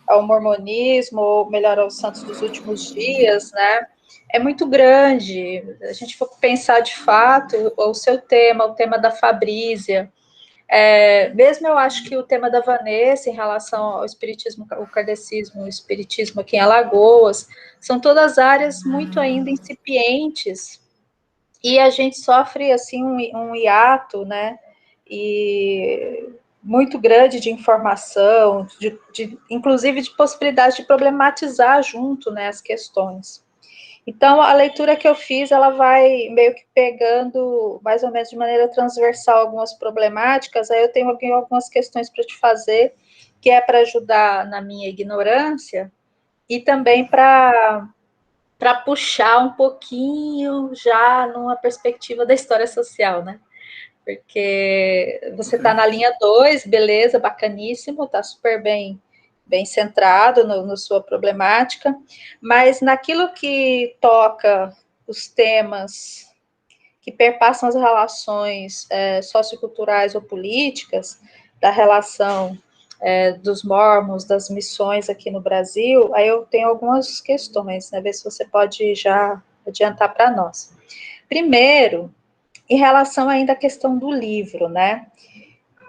ao mormonismo, ou melhor, aos santos dos últimos dias, né? É muito grande. A gente for pensar de fato o seu tema, o tema da Fabrízia, mesmo eu acho que o tema da Vanessa em relação ao espiritismo, o kardecismo, o espiritismo aqui em Alagoas, são todas áreas muito ainda incipientes, e a gente sofre assim um hiato, né? E muito grande de informação, inclusive de possibilidade de problematizar junto, né, as questões. Então, a leitura que eu fiz, ela vai meio que pegando, mais ou menos de maneira transversal, algumas problemáticas. Aí eu tenho algumas questões para te fazer, que é para ajudar na minha ignorância, e também para puxar um pouquinho já numa perspectiva da história social, né? Porque você está na linha 2, beleza, bacaníssimo, está super bem centrado na sua problemática, mas naquilo que toca os temas que perpassam as relações socioculturais ou políticas, da relação dos mormons, das missões aqui no Brasil, aí eu tenho algumas questões, né, ver se você pode já adiantar para nós. Primeiro, em relação ainda à questão do livro, né?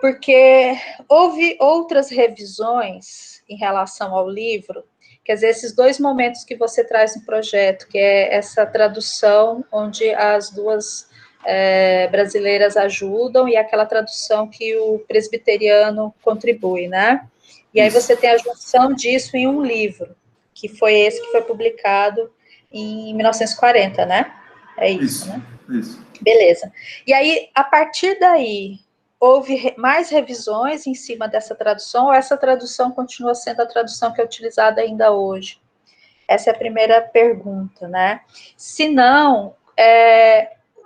Porque houve outras revisões em relação ao livro, quer dizer, esses dois momentos que você traz no projeto, que é essa tradução onde as duas brasileiras ajudam e aquela tradução que o presbiteriano contribui, né? E aí você tem a junção disso em um livro, que foi esse que foi publicado em 1940, né? É isso, né? Isso. Beleza. E aí, a partir daí, houve mais revisões em cima dessa tradução, ou essa tradução continua sendo a tradução que é utilizada ainda hoje? Essa é a primeira pergunta, né? Se não,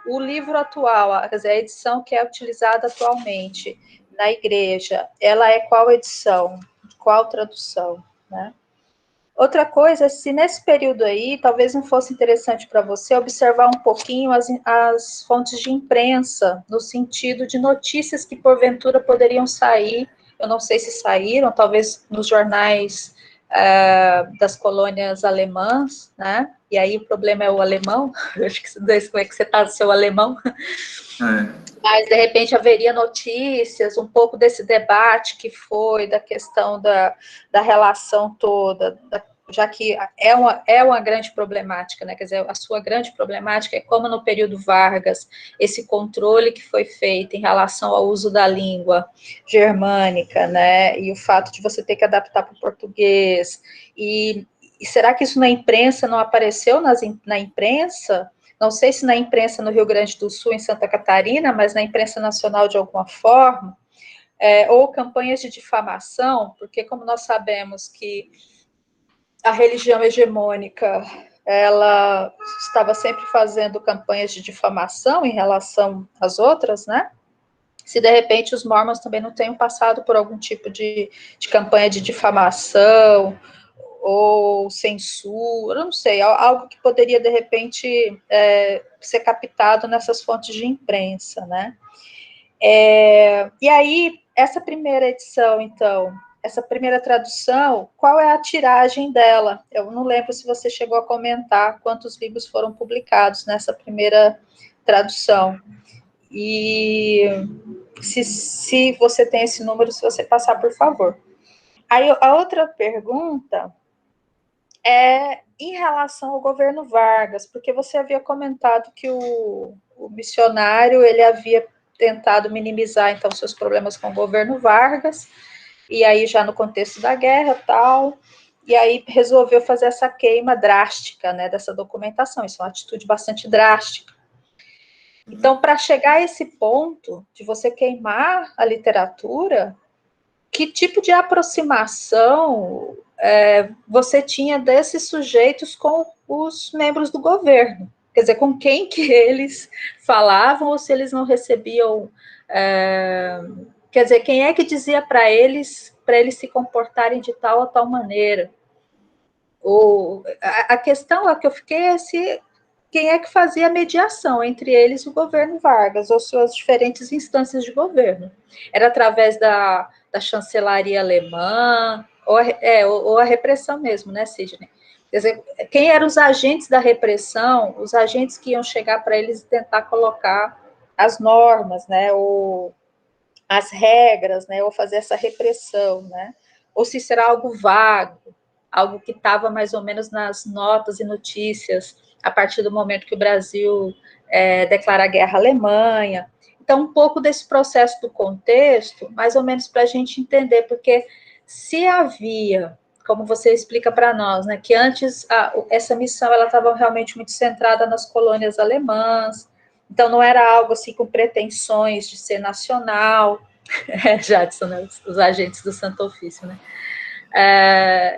o livro atual, quer dizer, a edição que é utilizada atualmente na igreja, ela é qual edição? Qual tradução, né? Outra coisa, se nesse período aí, talvez não fosse interessante para você observar um pouquinho as fontes de imprensa, no sentido de notícias que porventura poderiam sair, eu não sei se saíram, talvez nos jornais das colônias alemãs, né? E aí o problema é o alemão, eu acho que como é que você está do seu alemão? Mas, de repente, haveria notícias, um pouco desse debate que foi, da questão da relação toda, já que é uma grande problemática, né? Quer dizer, a sua grande problemática é como no período Vargas, esse controle que foi feito em relação ao uso da língua germânica, né? E o fato de você ter que adaptar para o português. E será que isso na imprensa não apareceu na imprensa? Não sei se na imprensa no Rio Grande do Sul, em Santa Catarina, mas na imprensa nacional de alguma forma, ou campanhas de difamação, porque como nós sabemos que a religião hegemônica, ela estava sempre fazendo campanhas de difamação em relação às outras, né? Se de repente os mormons também não tenham passado por algum tipo de campanha de difamação, ou censura, não sei, algo que poderia, de repente, ser captado nessas fontes de imprensa, né? E aí, essa primeira edição, então, essa primeira tradução, qual é a tiragem dela? Eu não lembro se você chegou a comentar quantos livros foram publicados nessa primeira tradução. E se você tem esse número, se você passar, por favor. Aí, a outra pergunta em relação ao governo Vargas, porque você havia comentado que o missionário, ele havia tentado minimizar, então, seus problemas com o governo Vargas, e aí já no contexto da guerra tal, e aí resolveu fazer essa queima drástica, né, dessa documentação. Isso é uma atitude bastante drástica. Então, para chegar a esse ponto de você queimar a literatura, que tipo de aproximação você tinha desses sujeitos com os membros do governo? Quer dizer, com quem que eles falavam, ou se eles não recebiam... quer dizer, quem é que dizia para eles se comportarem de tal ou tal maneira? A questão que eu fiquei é quem é que fazia a mediação entre eles e o governo Vargas, ou suas diferentes instâncias de governo? Era através da chancelaria alemã, ou a repressão mesmo, né, Sidney? Quer dizer, quem eram os agentes da repressão, os agentes que iam chegar para eles e tentar colocar as normas, né, ou as regras, né, ou fazer essa repressão, né? Ou se será algo vago, algo que estava mais ou menos nas notas e notícias, a partir do momento que o Brasil declara guerra à Alemanha. Então, um pouco desse processo do contexto, mais ou menos para a gente entender, porque se havia, como você explica para nós, né, que antes essa missão ela estava realmente muito centrada nas colônias alemãs, então não era algo assim com pretensões de ser nacional, Jadson, né, os agentes do Santo Ofício, né?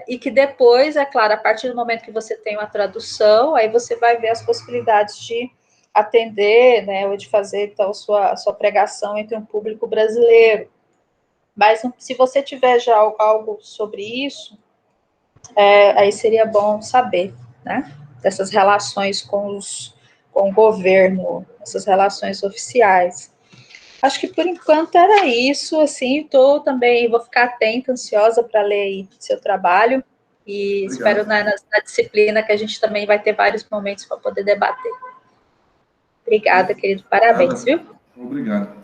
E que depois, é claro, a partir do momento que você tem uma tradução, aí você vai ver as possibilidades de atender, né, ou de fazer, então, sua pregação entre um público brasileiro. Mas se você tiver já algo sobre isso, aí seria bom saber, né, dessas relações com o governo, essas relações oficiais. Acho que por enquanto era isso, assim, vou ficar atenta, ansiosa para ler seu trabalho, e obrigado. Espero na disciplina que a gente também vai ter vários momentos para poder debater. Obrigada, querido, parabéns, viu? Obrigado.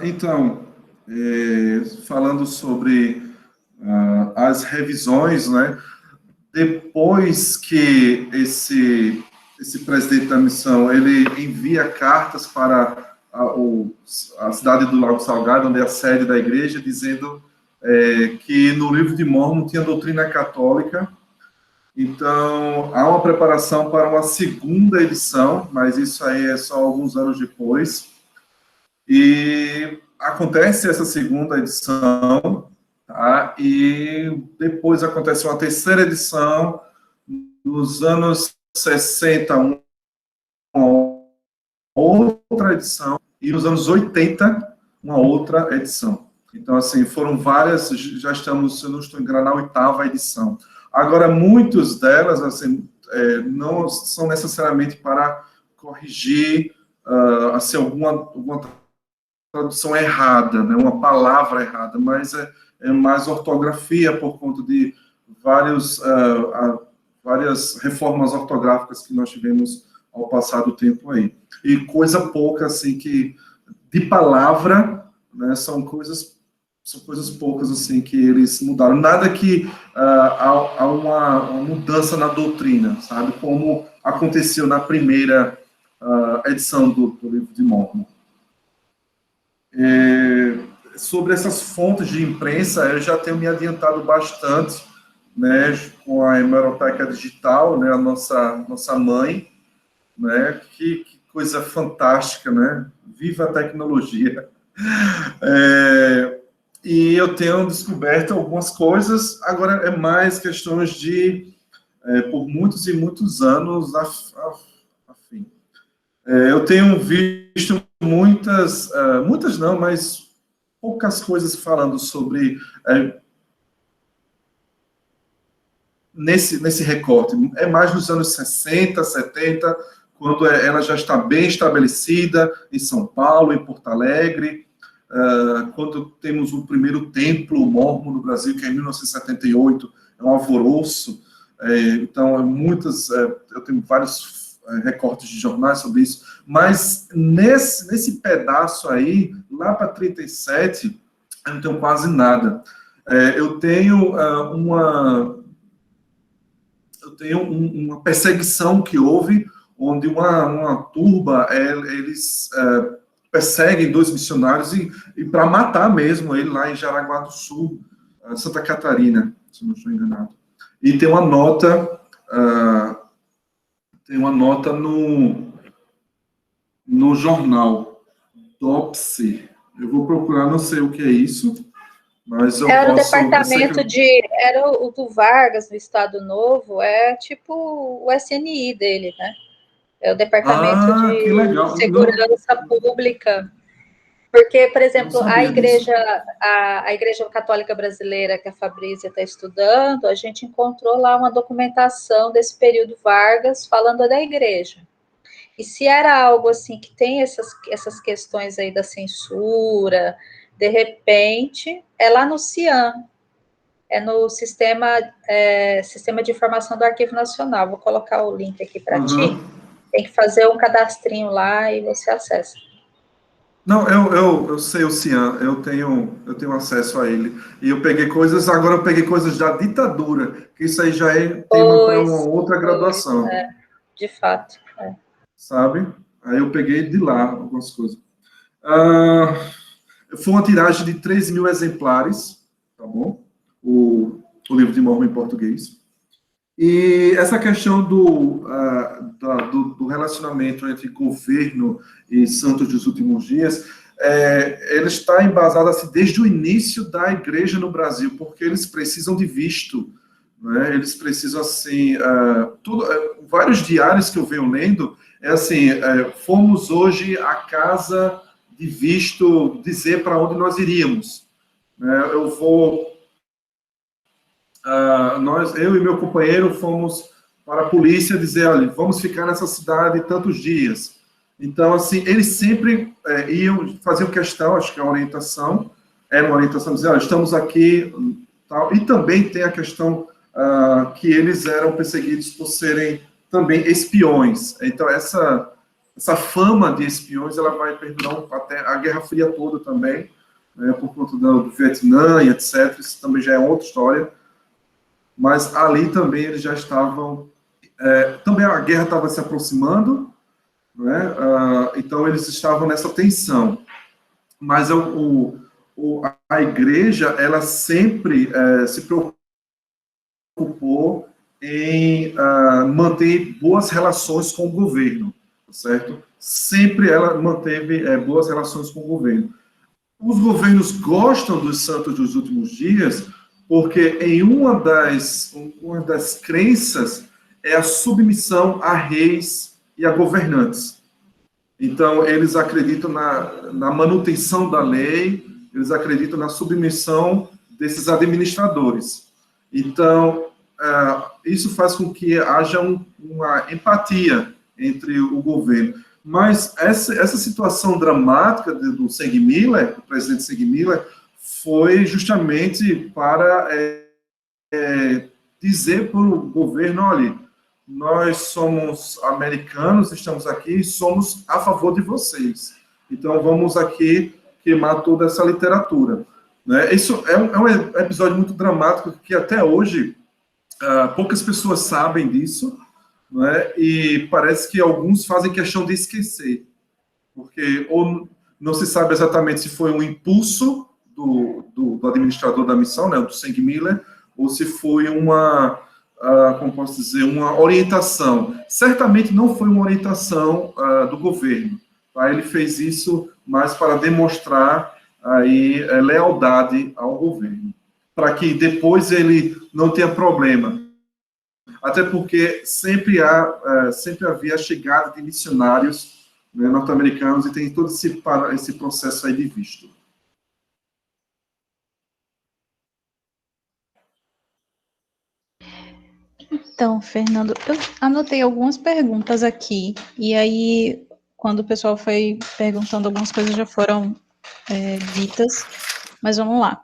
Então, falando sobre as revisões, né, depois que esse presidente da missão, ele envia cartas para a cidade do Lago Salgado, onde é a sede da igreja, dizendo que no livro de Mórmon tinha doutrina católica Então, há uma preparação para uma segunda edição, mas isso aí é só alguns anos depois. E acontece essa segunda edição, tá? E depois acontece uma terceira edição, nos anos 60, uma outra edição, e nos anos 80, uma outra edição. Então, assim, foram várias, já estamos, se eu não estou enganado, na 8ª edição. Agora, muitas delas, assim, não são necessariamente para corrigir, assim, alguma tradução errada, né, uma palavra errada, mas é mais ortografia por conta de várias reformas ortográficas que nós tivemos ao passar do tempo aí. E coisa pouca, assim, que de palavra, né, são coisas poucas, assim, que eles mudaram. Nada que há uma mudança na doutrina, sabe? Como aconteceu na primeira edição do Livro de Mormon. Sobre essas fontes de imprensa, eu já tenho me adiantado bastante, né, com a Hemeroteca Digital, né, a nossa mãe, né, que coisa fantástica, né? Viva a tecnologia! E eu tenho descoberto algumas coisas, agora é mais questões de, por muitos e muitos anos, afim. Eu tenho visto muitas não, mas poucas coisas falando sobre, nesse recorte, é mais nos anos 60, 70, quando ela já está bem estabelecida em São Paulo, em Porto Alegre, quando temos o primeiro templo mormon no Brasil, que é em 1978, é um alvoroço. Então, eu tenho vários recortes de jornais sobre isso, mas nesse pedaço aí, lá para 37, eu não tenho quase nada. Eu tenho uma perseguição que houve, onde uma turba, eles perseguem 2 missionários e para matar mesmo ele lá em Jaraguá do Sul, Santa Catarina, se não estou enganado. E tem uma nota no jornal Dopsy. Eu vou procurar, não sei o que é isso, mas eu era posso... o departamento era o do Vargas, no Estado Novo, é tipo o SNI dele, né? É o Departamento de Segurança Pública. Porque, por exemplo, a Igreja Católica Brasileira, que a Fabrícia está estudando, a gente encontrou lá uma documentação desse período Vargas falando da igreja. E se era algo assim que tem essas questões aí da censura, de repente, é lá no CIAN, é no Sistema de Informação do Arquivo Nacional. Vou colocar o link aqui para ti. Tem que fazer um cadastrinho lá e você acessa. Não, eu sei o CIAN, eu tenho acesso a ele. E agora eu peguei coisas da ditadura, que isso aí já é tema para uma outra graduação. De fato. Sabe? Aí eu peguei de lá algumas coisas. Foi uma tiragem de 13.000 exemplares, tá bom? O Livro de Mormon em português. E essa questão do relacionamento entre governo e santos dos últimos dias, ele está embasado assim, desde o início da igreja no Brasil, porque eles precisam de visto, né? Eles precisam, assim, vários diários que eu venho lendo, assim, fomos hoje à casa de visto dizer para onde nós iríamos. Eu e meu companheiro fomos para a polícia dizer, olha, vamos ficar nessa cidade tantos dias. Então, assim, eles sempre faziam questão, acho que era uma orientação, dizer, olha, estamos aqui, tal. E também tem a questão que eles eram perseguidos por serem também espiões. Então, essa fama de espiões, ela vai perdurar até a Guerra Fria toda também, né, por conta do Vietnã e etc. Isso também já é outra história. Mas ali também eles já estavam... também a guerra estava se aproximando, né? Então eles estavam nessa tensão. Mas a igreja, ela sempre se preocupou em manter boas relações com o governo, certo? Sempre ela manteve boas relações com o governo. Os governos gostam dos santos dos últimos dias porque em uma das crenças é a submissão a reis e a governantes. Então, eles acreditam na manutenção da lei, eles acreditam na submissão desses administradores. Então, isso faz com que haja uma empatia entre o governo. Mas essa situação dramática do Zeng Miller, do presidente Zeng Miller, foi justamente para dizer para o governo, olha, nós somos americanos, estamos aqui, somos a favor de vocês. Então, vamos aqui queimar toda essa literatura. Né? Isso é um episódio muito dramático, que até hoje poucas pessoas sabem disso, né? E parece que alguns fazem questão de esquecer, porque ou não se sabe exatamente se foi um impulso do administrador da missão, né, do Zeng Miller, ou se foi como posso dizer, uma orientação. Certamente não foi uma orientação do governo. Tá? Ele fez isso mais para demonstrar aí lealdade ao governo, para que depois ele não tenha problema. Até porque sempre havia chegada de missionários, né, norte-americanos, e tem todo esse processo aí de visto. Então, Fernando, eu anotei algumas perguntas aqui, e aí, quando o pessoal foi perguntando, algumas coisas já foram ditas, mas vamos lá.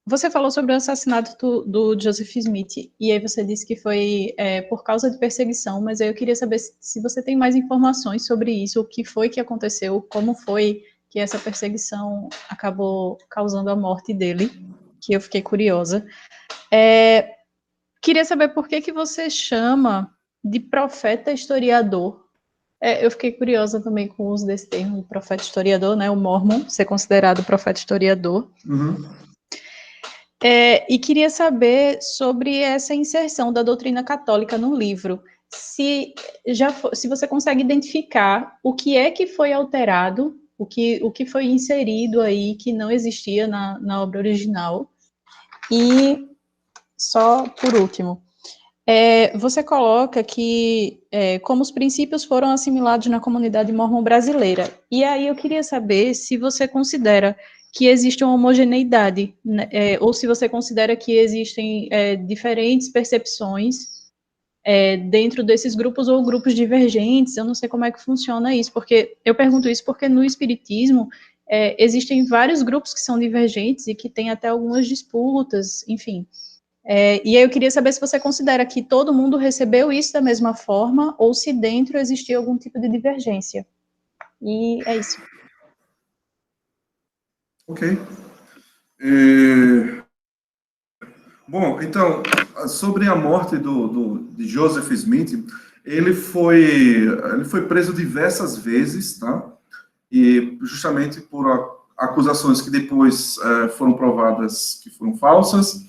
Você falou sobre o assassinato do Joseph Smith, e aí você disse que foi por causa de perseguição, mas aí eu queria saber se você tem mais informações sobre isso, o que foi que aconteceu, como foi que essa perseguição acabou causando a morte dele, que eu fiquei curiosa. Queria saber por que você chama de profeta historiador. Eu fiquei curiosa também com o uso desse termo, profeta historiador, né? O Mormon ser considerado profeta historiador. Uhum. E queria saber sobre essa inserção da doutrina católica no livro. Se você consegue identificar o que é que foi alterado, o que foi inserido aí que não existia na obra original. E só por último, você coloca que como os princípios foram assimilados na comunidade mormon brasileira. E aí eu queria saber se você considera que existe uma homogeneidade, né, ou se você considera que existem diferentes percepções dentro desses grupos ou grupos divergentes. Eu não sei como é que funciona isso, porque eu pergunto isso porque no espiritismo existem vários grupos que são divergentes e que têm até algumas disputas, enfim. E aí eu queria saber se você considera que todo mundo recebeu isso da mesma forma ou se dentro existia algum tipo de divergência. E é isso. Ok. Bom, então, sobre a morte de Joseph Smith, ele foi preso diversas vezes, tá? E justamente por acusações que depois foram provadas que foram falsas.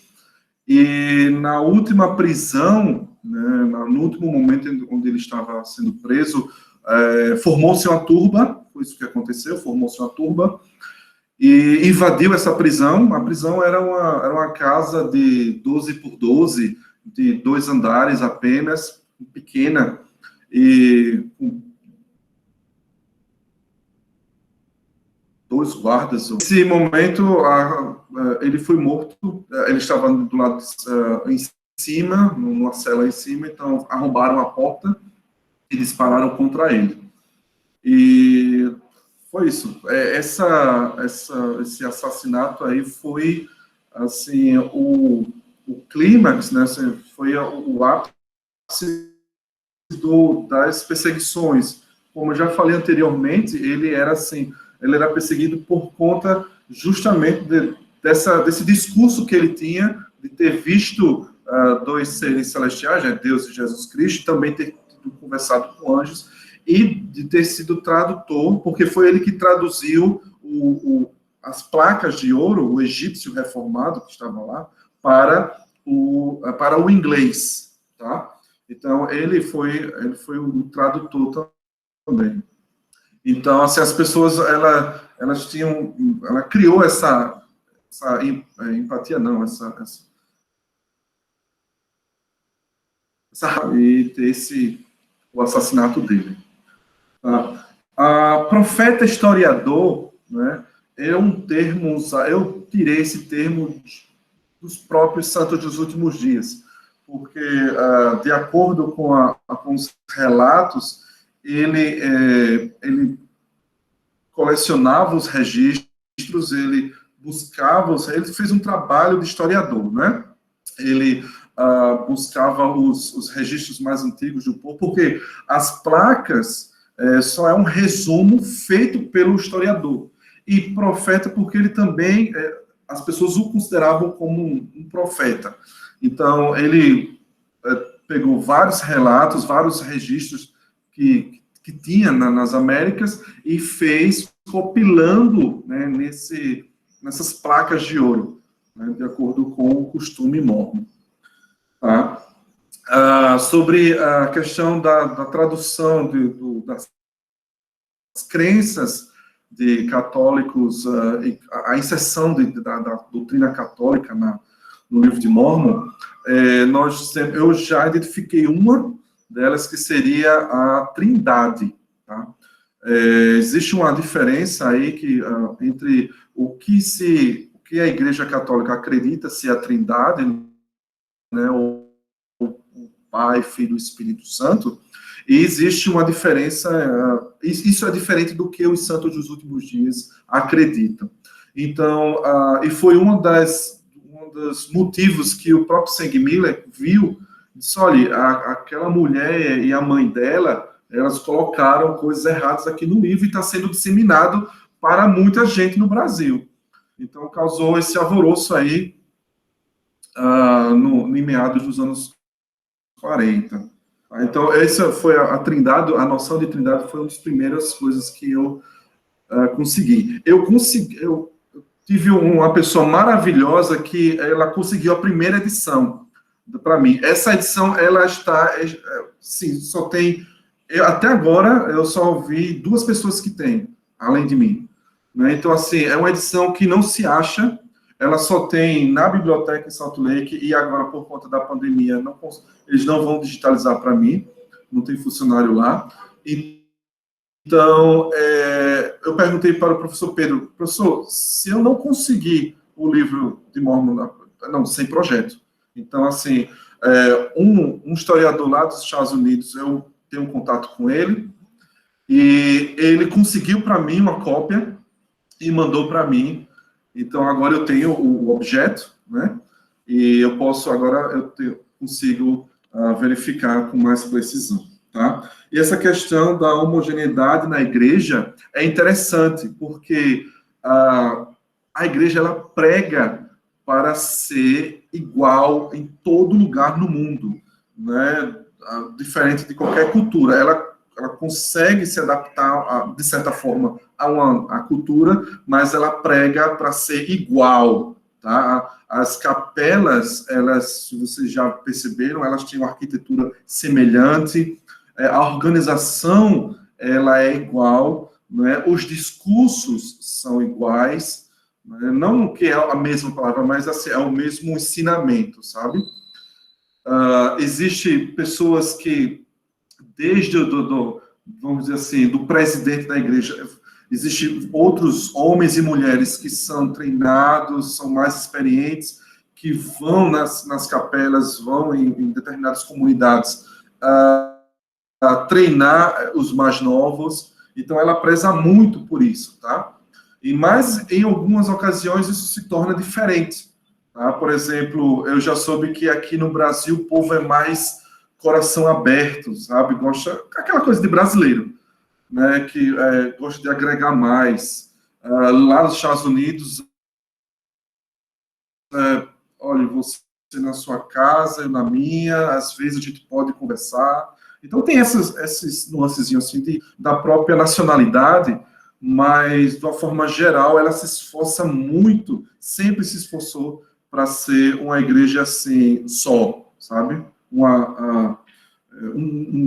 E na última prisão, né, no último momento onde ele estava sendo preso, formou-se uma turba, foi isso que aconteceu, formou-se uma turba, e invadiu essa prisão. A prisão era uma casa de 12 por 12, de 2 andares apenas, pequena, e com 2 guardas. Nesse momento, ele foi morto, ele estava do lado em cima, numa cela em cima, então arrombaram a porta e dispararam contra ele. E foi isso. Esse assassinato aí foi, assim, o clímax, né? Assim, foi o ápice das perseguições. Como eu já falei anteriormente, ele era perseguido por conta justamente desse discurso que ele tinha de ter visto 2 seres celestiais, né, Deus e Jesus Cristo, também ter conversado com anjos, e de ter sido tradutor, porque foi ele que traduziu as placas de ouro, o egípcio reformado que estava lá, para para o inglês, tá? Então, ele foi o tradutor também. Então, assim, as pessoas, ela criou essa empatia, não, e ter o assassinato dele. A profeta historiador, né, é um termo, eu tirei esse termo dos próprios santos dos últimos dias, porque, de acordo com os relatos, ele colecionava os registros, ele fez um trabalho de historiador, né? Ele buscava os registros mais antigos do povo, porque as placas só é um resumo feito pelo historiador. E profeta porque ele também, as pessoas o consideravam como um profeta. Então, ele pegou vários relatos, vários registros que tinha nas Américas e fez compilando, né, nessas placas de ouro, né, de acordo com o costume mórmon. Tá? Sobre a questão da tradução das crenças de católicos, a inserção da doutrina católica no livro de Mórmon, eu já identifiquei uma delas, que seria a Trindade. Tá? Existe uma diferença aí entre o que a Igreja Católica acredita ser a Trindade, né, o Pai, Filho e Espírito Santo, e existe uma diferença, isso é diferente do que os santos dos últimos dias acreditam. Então, e foi um dos motivos que o próprio Zeng Miller viu, disse, olha, aquela mulher e a mãe dela, elas colocaram coisas erradas aqui no livro e está sendo disseminado para muita gente no Brasil. Então, causou esse alvoroço aí em meados dos anos 40. Então, essa foi a Trindade, a noção de Trindade foi uma das primeiras coisas que eu consegui. Eu tive uma pessoa maravilhosa que ela conseguiu a primeira edição para mim. Essa edição, ela está, sim, só tem, até agora, eu só vi 2 pessoas que têm, além de mim. Né? Então, assim, é uma edição que não se acha, ela só tem na biblioteca em Salt Lake, e agora, por conta da pandemia, eles não vão digitalizar para mim, não tem funcionário lá. Então, eu perguntei para o professor Pedro, professor, se eu não conseguir o livro de Mórmon, não, sem projeto. Então, assim, um historiador lá dos Estados Unidos, eu tenho um contato com ele, e ele conseguiu para mim uma cópia e mandou para mim. Então, agora eu tenho o objeto, né? E eu posso, agora consigo verificar com mais precisão, tá? E essa questão da homogeneidade na igreja é interessante, porque a igreja, ela prega para ser igual em todo lugar no mundo, né? Diferente de qualquer cultura. Ela consegue se adaptar, de certa forma, a cultura, mas ela prega para ser igual, tá? As capelas, se vocês já perceberam, elas têm uma arquitetura semelhante, a organização, ela é igual, né? Os discursos são iguais, né? Não que é a mesma palavra, mas assim, é o mesmo ensinamento, sabe? Existem pessoas que, desde vamos dizer assim, do presidente da igreja, existem outros homens e mulheres que são treinados, são mais experientes, que vão nas capelas, vão em determinadas comunidades treinar os mais novos. Então, ela preza muito por isso, tá? Mas, em algumas ocasiões, isso se torna diferente. Tá? Por exemplo, eu já soube que aqui no Brasil o povo é mais coração aberto, sabe? Gosta, aquela coisa de brasileiro, né? Que gosta de agregar mais. Lá nos Estados Unidos, olha, você na sua casa, eu na minha, às vezes a gente pode conversar. Então tem esses nuancezinhos assim da própria nacionalidade, mas de uma forma geral ela se esforça muito, sempre se esforçou para ser uma igreja assim, só, sabe? Uma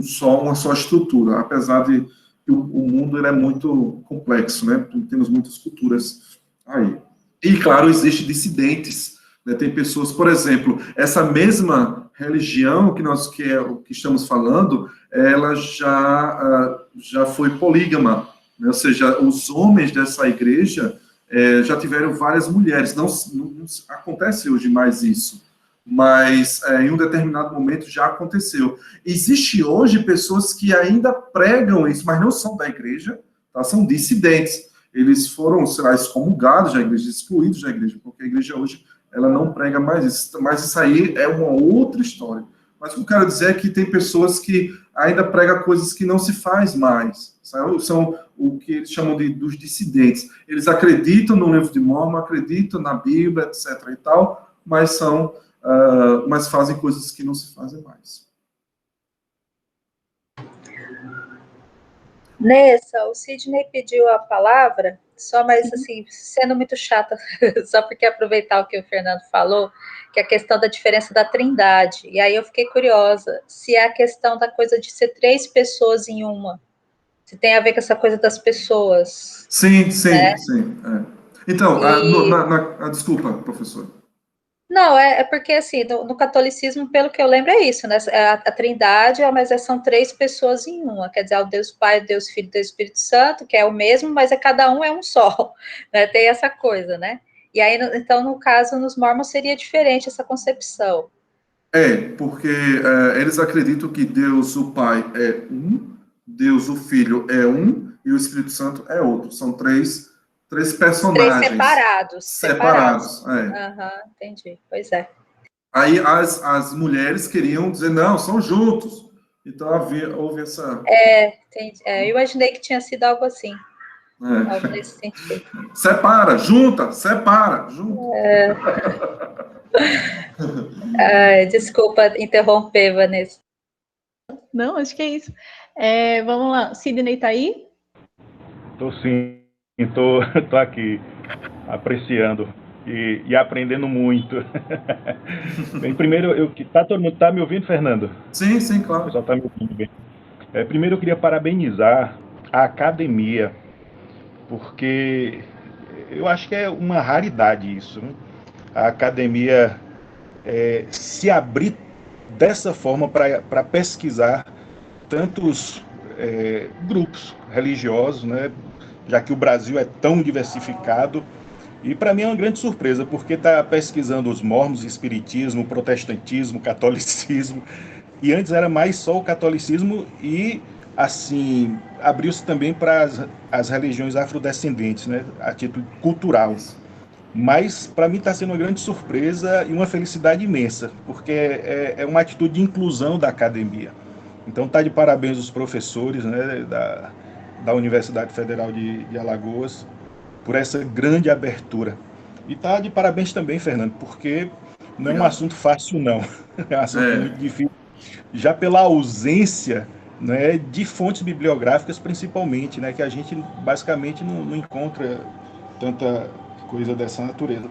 só estrutura, apesar de que o mundo ele é muito complexo, né? Temos muitas culturas aí. E, claro, existem dissidentes, né? Tem pessoas, por exemplo, essa mesma religião que é o que estamos falando, ela já foi polígama, né? Ou seja, os homens dessa igreja já tiveram várias mulheres. Não acontece hoje mais isso, mas em um determinado momento já aconteceu. Existe hoje pessoas que ainda pregam isso, mas não são da igreja, tá? São dissidentes. Eles foram, sei lá, excomungados da igreja, excluídos da igreja, porque a igreja hoje ela não prega mais isso. Mas isso aí é uma outra história. Mas o que eu quero dizer é que tem pessoas que ainda pregam coisas que não se faz mais. São o que eles chamam dos dissidentes. Eles acreditam no livro de Mormon, acreditam na Bíblia, etc. e tal, mas mas fazem coisas que não se fazem mais. Nessa, o Sidney pediu a palavra, só mais assim, sendo muito chata, só porque aproveitar o que o Fernando falou, que é a questão da diferença da trindade. E aí eu fiquei curiosa, se é a questão da coisa de ser 3 pessoas em uma, se tem a ver com essa coisa das pessoas. Sim. Então, desculpa, professor. Não, é porque assim, no catolicismo, pelo que eu lembro, é isso, né? A trindade, mas são 3 pessoas em uma, quer dizer, o Deus Pai, Deus Filho e Deus Espírito Santo, que é o mesmo, mas cada um é um só, né? Tem essa coisa, né? E aí, então, no caso, nos mormons seria diferente essa concepção. Porque eles acreditam que Deus, o Pai, é um, Deus, o Filho, é um, e o Espírito Santo é outro. São três personagens. 3 separados. Entendi. Pois é. Aí as mulheres queriam dizer, não, são juntos. Então houve essa... Eu imaginei que tinha sido algo assim. Algo nesse sentido. Separa, junta. Desculpa interromper, Vanessa. Não, acho que é isso. Vamos lá. Sidney tá aí? Tô sim. Tô aqui apreciando e aprendendo muito. Bem, primeiro, todo mundo tá me ouvindo, Fernando? Sim, claro. O pessoal tá me ouvindo bem. Primeiro eu queria parabenizar a academia, porque eu acho que é uma raridade isso, né? A academia se abrir dessa forma para pesquisar tantos grupos religiosos, né? Já que o Brasil é tão diversificado. E para mim é uma grande surpresa, porque está pesquisando os mormons, espiritismo, protestantismo, catolicismo, e antes era mais só o catolicismo e, assim, abriu-se também para as religiões afrodescendentes, né, a título cultural. Mas para mim está sendo uma grande surpresa e uma felicidade imensa, porque é uma atitude de inclusão da academia. Então está de parabéns os professores, né, da Universidade Federal de Alagoas, por essa grande abertura. E está de parabéns também, Fernando, porque não é um assunto fácil, não. É um assunto muito difícil, já pela ausência, né, de fontes bibliográficas, principalmente, né, que a gente basicamente não encontra tanta coisa dessa natureza.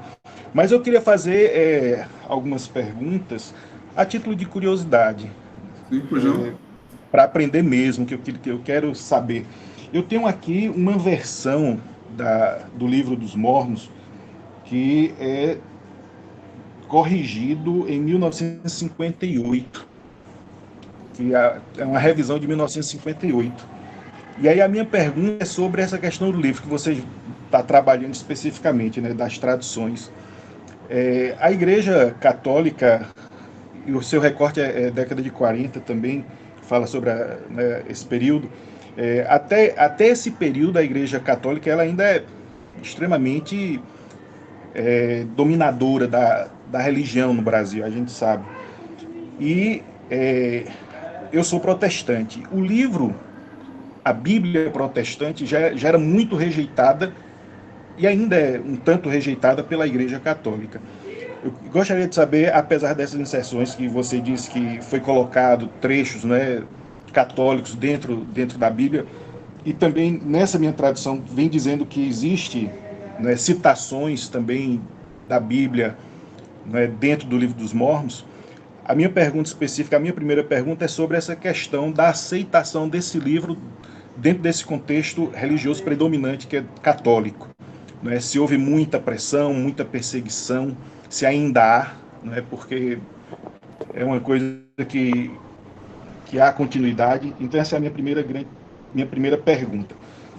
Mas eu queria fazer algumas perguntas a título de curiosidade, para aprender mesmo, que eu quero saber. Eu tenho aqui uma versão do Livro dos Mormons que é corrigido em 1958, que é uma revisão de 1958. E aí a minha pergunta é sobre essa questão do livro que você está trabalhando especificamente, né, das traduções. A Igreja Católica, e o seu recorte é década de 40 também, fala sobre esse período. Até esse período, a Igreja Católica ela ainda é extremamente dominadora da religião no Brasil, a gente sabe. E eu sou protestante. O livro, a Bíblia protestante, já era muito rejeitada e ainda é um tanto rejeitada pela Igreja Católica. Eu gostaria de saber, apesar dessas inserções que você disse que foi colocado trechos, né, católicos dentro da Bíblia, e também nessa minha tradução vem dizendo que existe, né, citações também da Bíblia né, dentro do Livro dos Mormons, a minha pergunta específica, a minha primeira pergunta é sobre essa questão da aceitação desse livro dentro desse contexto religioso predominante que é católico. Né? Se houve muita pressão, muita perseguição, se ainda há, né? Porque é uma coisa que há continuidade. Então essa é a minha primeira pergunta.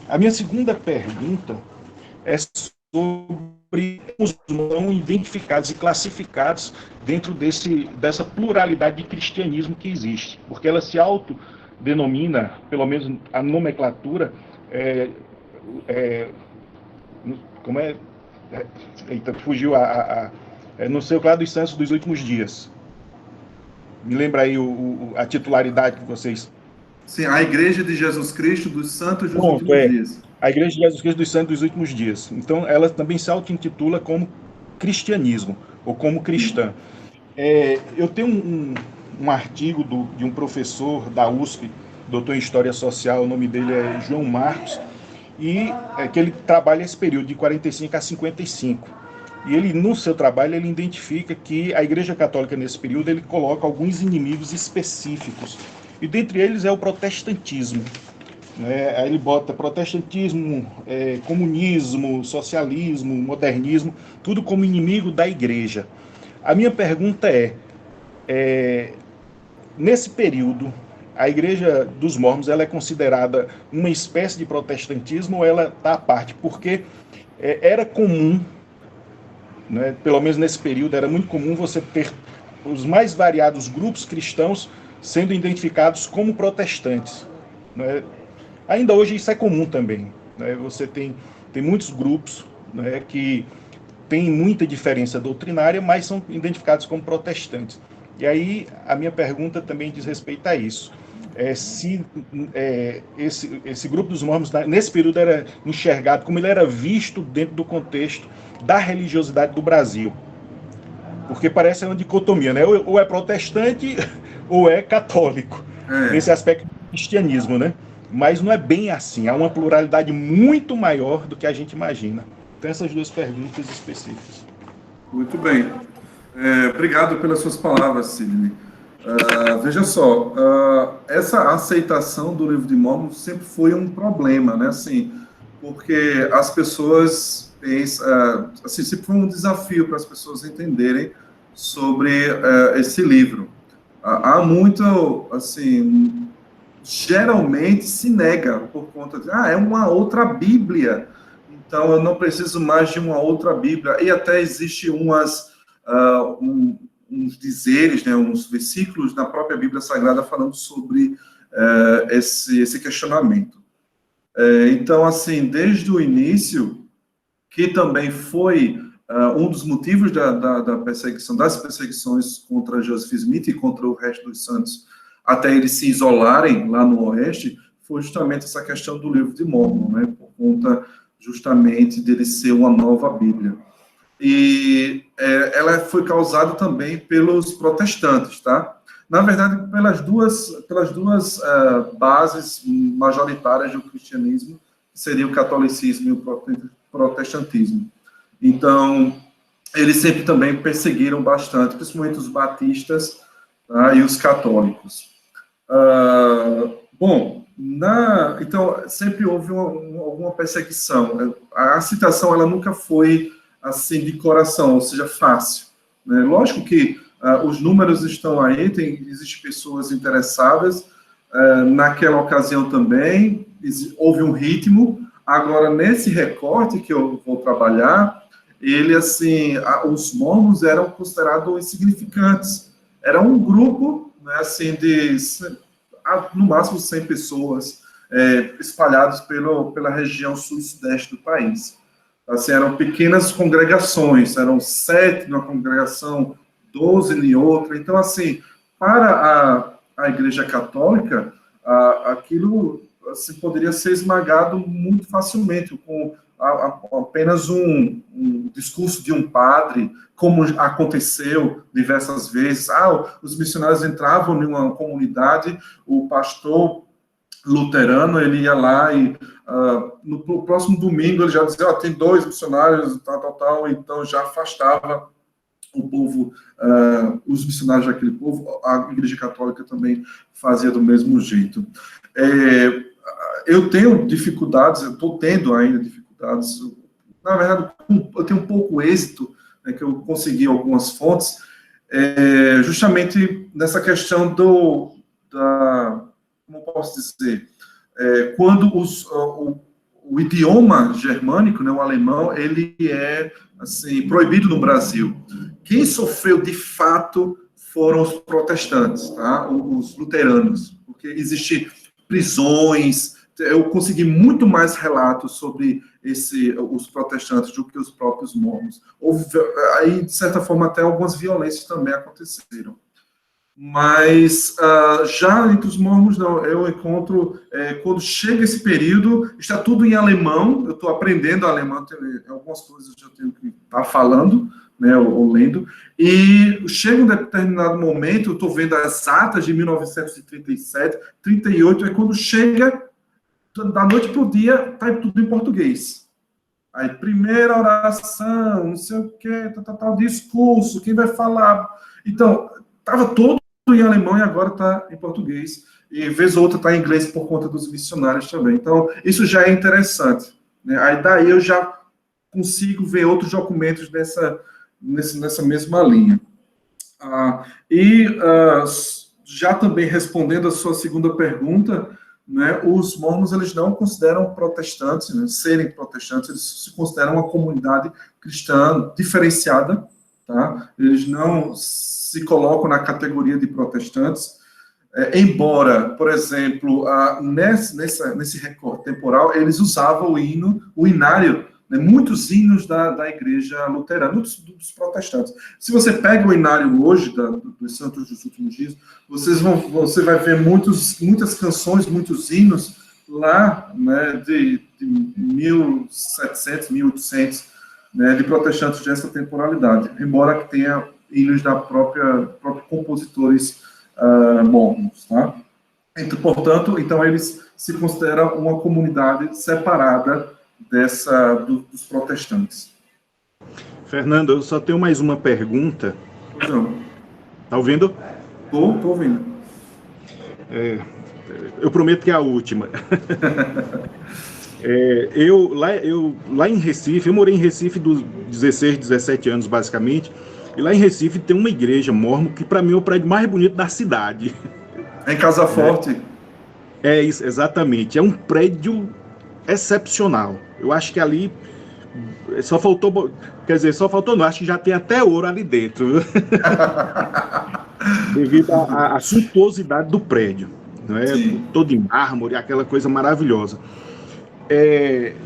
A minha segunda pergunta é sobre os não identificados e classificados dentro dessa pluralidade de cristianismo que existe, porque ela se autodenomina, pelo menos a nomenclatura, como é? Eita, fugiu no seu Claro dos Santos dos Últimos Dias. Me lembra aí a titularidade que vocês... Sim, a Igreja de Jesus Cristo dos Santos dos Últimos Dias. A Igreja de Jesus Cristo dos Santos dos Últimos Dias. Então, ela também se auto-intitula como cristianismo, ou como cristã. Eu tenho um artigo de um professor da USP, doutor em História Social, o nome dele é João Marcos, e que ele trabalha esse período de 45 a 55. E ele, no seu trabalho, ele identifica que a Igreja Católica, nesse período, ele coloca alguns inimigos específicos. E dentre eles é o protestantismo. Aí ele bota protestantismo, comunismo, socialismo, modernismo, tudo como inimigo da Igreja. A minha pergunta nesse período, a Igreja dos Mormons ela é considerada uma espécie de protestantismo ou ela está à parte? Porque era comum, né, pelo menos nesse período, era muito comum você ter os mais variados grupos cristãos sendo identificados como protestantes. Né? Ainda hoje isso é comum também. Né? Você tem muitos grupos, né, que têm muita diferença doutrinária, mas são identificados como protestantes. E aí a minha pergunta também diz respeito a isso. Se esse grupo dos Mormons, nesse período, era enxergado como ele era visto dentro do contexto da religiosidade do Brasil. Porque parece uma dicotomia, né? Ou é protestante ou é católico, nesse aspecto do cristianismo, né? Mas não é bem assim, há uma pluralidade muito maior do que a gente imagina. Então, essas duas perguntas específicas. Muito bem. Obrigado pelas suas palavras, Sidney. Veja só, essa aceitação do Livro de Mormon sempre foi um problema, né? Assim, porque as pessoas pensam, assim, sempre foi um desafio para as pessoas entenderem sobre esse livro. Há muito, assim, geralmente se nega por conta de, é uma outra Bíblia, então eu não preciso mais de uma outra Bíblia, e até existe uns dizeres, né, uns versículos na própria Bíblia Sagrada falando sobre esse questionamento. Então, assim, desde o início, que também foi um dos motivos da perseguição, das perseguições contra Joseph Smith e contra o resto dos santos, até eles se isolarem lá no Oeste, foi justamente essa questão do Livro de Mormon, né, por conta justamente dele ser uma nova Bíblia. E ela foi causada também pelos protestantes, tá? Na verdade, pelas duas bases majoritárias do cristianismo, que seria o catolicismo e o protestantismo. Então, eles sempre também perseguiram bastante, principalmente os batistas, tá, e os católicos. Então, sempre houve alguma perseguição. A citação, ela nunca foi, assim, de coração, ou seja, fácil. Né? Lógico que os números estão aí, existem pessoas interessadas, naquela ocasião também, houve um ritmo. Agora, nesse recorte que eu vou trabalhar, ele, assim, os mormons eram considerados insignificantes. Era um grupo, né, assim, de no máximo 100 pessoas espalhados pela região sul e sudeste do país. Assim, eram pequenas congregações, eram 7 numa congregação, 12 em outra. Então, assim, para a Igreja Católica, aquilo, assim, poderia ser esmagado muito facilmente, com apenas um discurso de um padre, como aconteceu diversas vezes. Os missionários entravam em uma comunidade, o pastor luterano, ele ia lá e no próximo domingo ele já dizia, tem 2 missionários, tal, então já afastava o povo, os missionários daquele povo, a Igreja Católica também fazia do mesmo jeito. Eu tenho dificuldades, eu estou tendo ainda dificuldades, na verdade, eu tenho um pouco êxito, né, que eu consegui algumas fontes, justamente nessa questão como posso dizer, quando o idioma germânico, né, o alemão, ele é assim, proibido no Brasil. Quem sofreu de fato foram os protestantes, tá? Os luteranos, porque existem prisões. Eu consegui muito mais relatos sobre os protestantes do que os próprios mormons. Aí, de certa forma, até algumas violências também aconteceram. Mas já entre os mormons, não, eu encontro, quando chega esse período, está tudo em alemão, eu estou aprendendo alemão, algumas coisas eu tenho que estar falando, né, ou lendo, e chega um determinado momento, eu estou vendo as atas de 1937, 38, é quando chega, da noite para o dia, está tudo em português. Aí, primeira oração, não sei o quê, tal, discurso, quem vai falar. Então, estava todo em alemão e agora está em português. E vez ou outra está em inglês por conta dos missionários também. Então, isso já é interessante, né? Aí daí eu já consigo ver outros documentos nessa mesma linha. Já também respondendo a sua segunda pergunta, né, os mormons, eles não consideram protestantes, né, serem protestantes, eles se consideram uma comunidade cristã diferenciada, tá? Eles não se colocam na categoria de protestantes, embora, por exemplo, nesse recorte temporal, eles usavam o hinário, né, muitos hinos da igreja luterana, dos protestantes. Se você pega o hinário hoje, dos santos dos últimos dias, você vai ver muitas canções, muitos hinos lá, né, de 1700, 1800, né, de protestantes dessa temporalidade, embora que tenha hinos da próprios compositores mormons, tá? Portanto, então eles se consideram uma comunidade separada dos protestantes. Fernando, eu só tenho mais uma pergunta. Não. Tá ouvindo? Tô ouvindo. Eu prometo que é a última. Lá em Recife, eu morei em Recife dos 16, 17 anos, basicamente, e lá em Recife tem uma igreja mormon que, para mim, é o prédio mais bonito da cidade. Em Casa Forte? É isso, exatamente. É um prédio excepcional. Eu acho que ali só faltou, não, acho que já tem até ouro ali dentro. Devido à suntuosidade do prédio, não é? Todo em mármore, aquela coisa maravilhosa.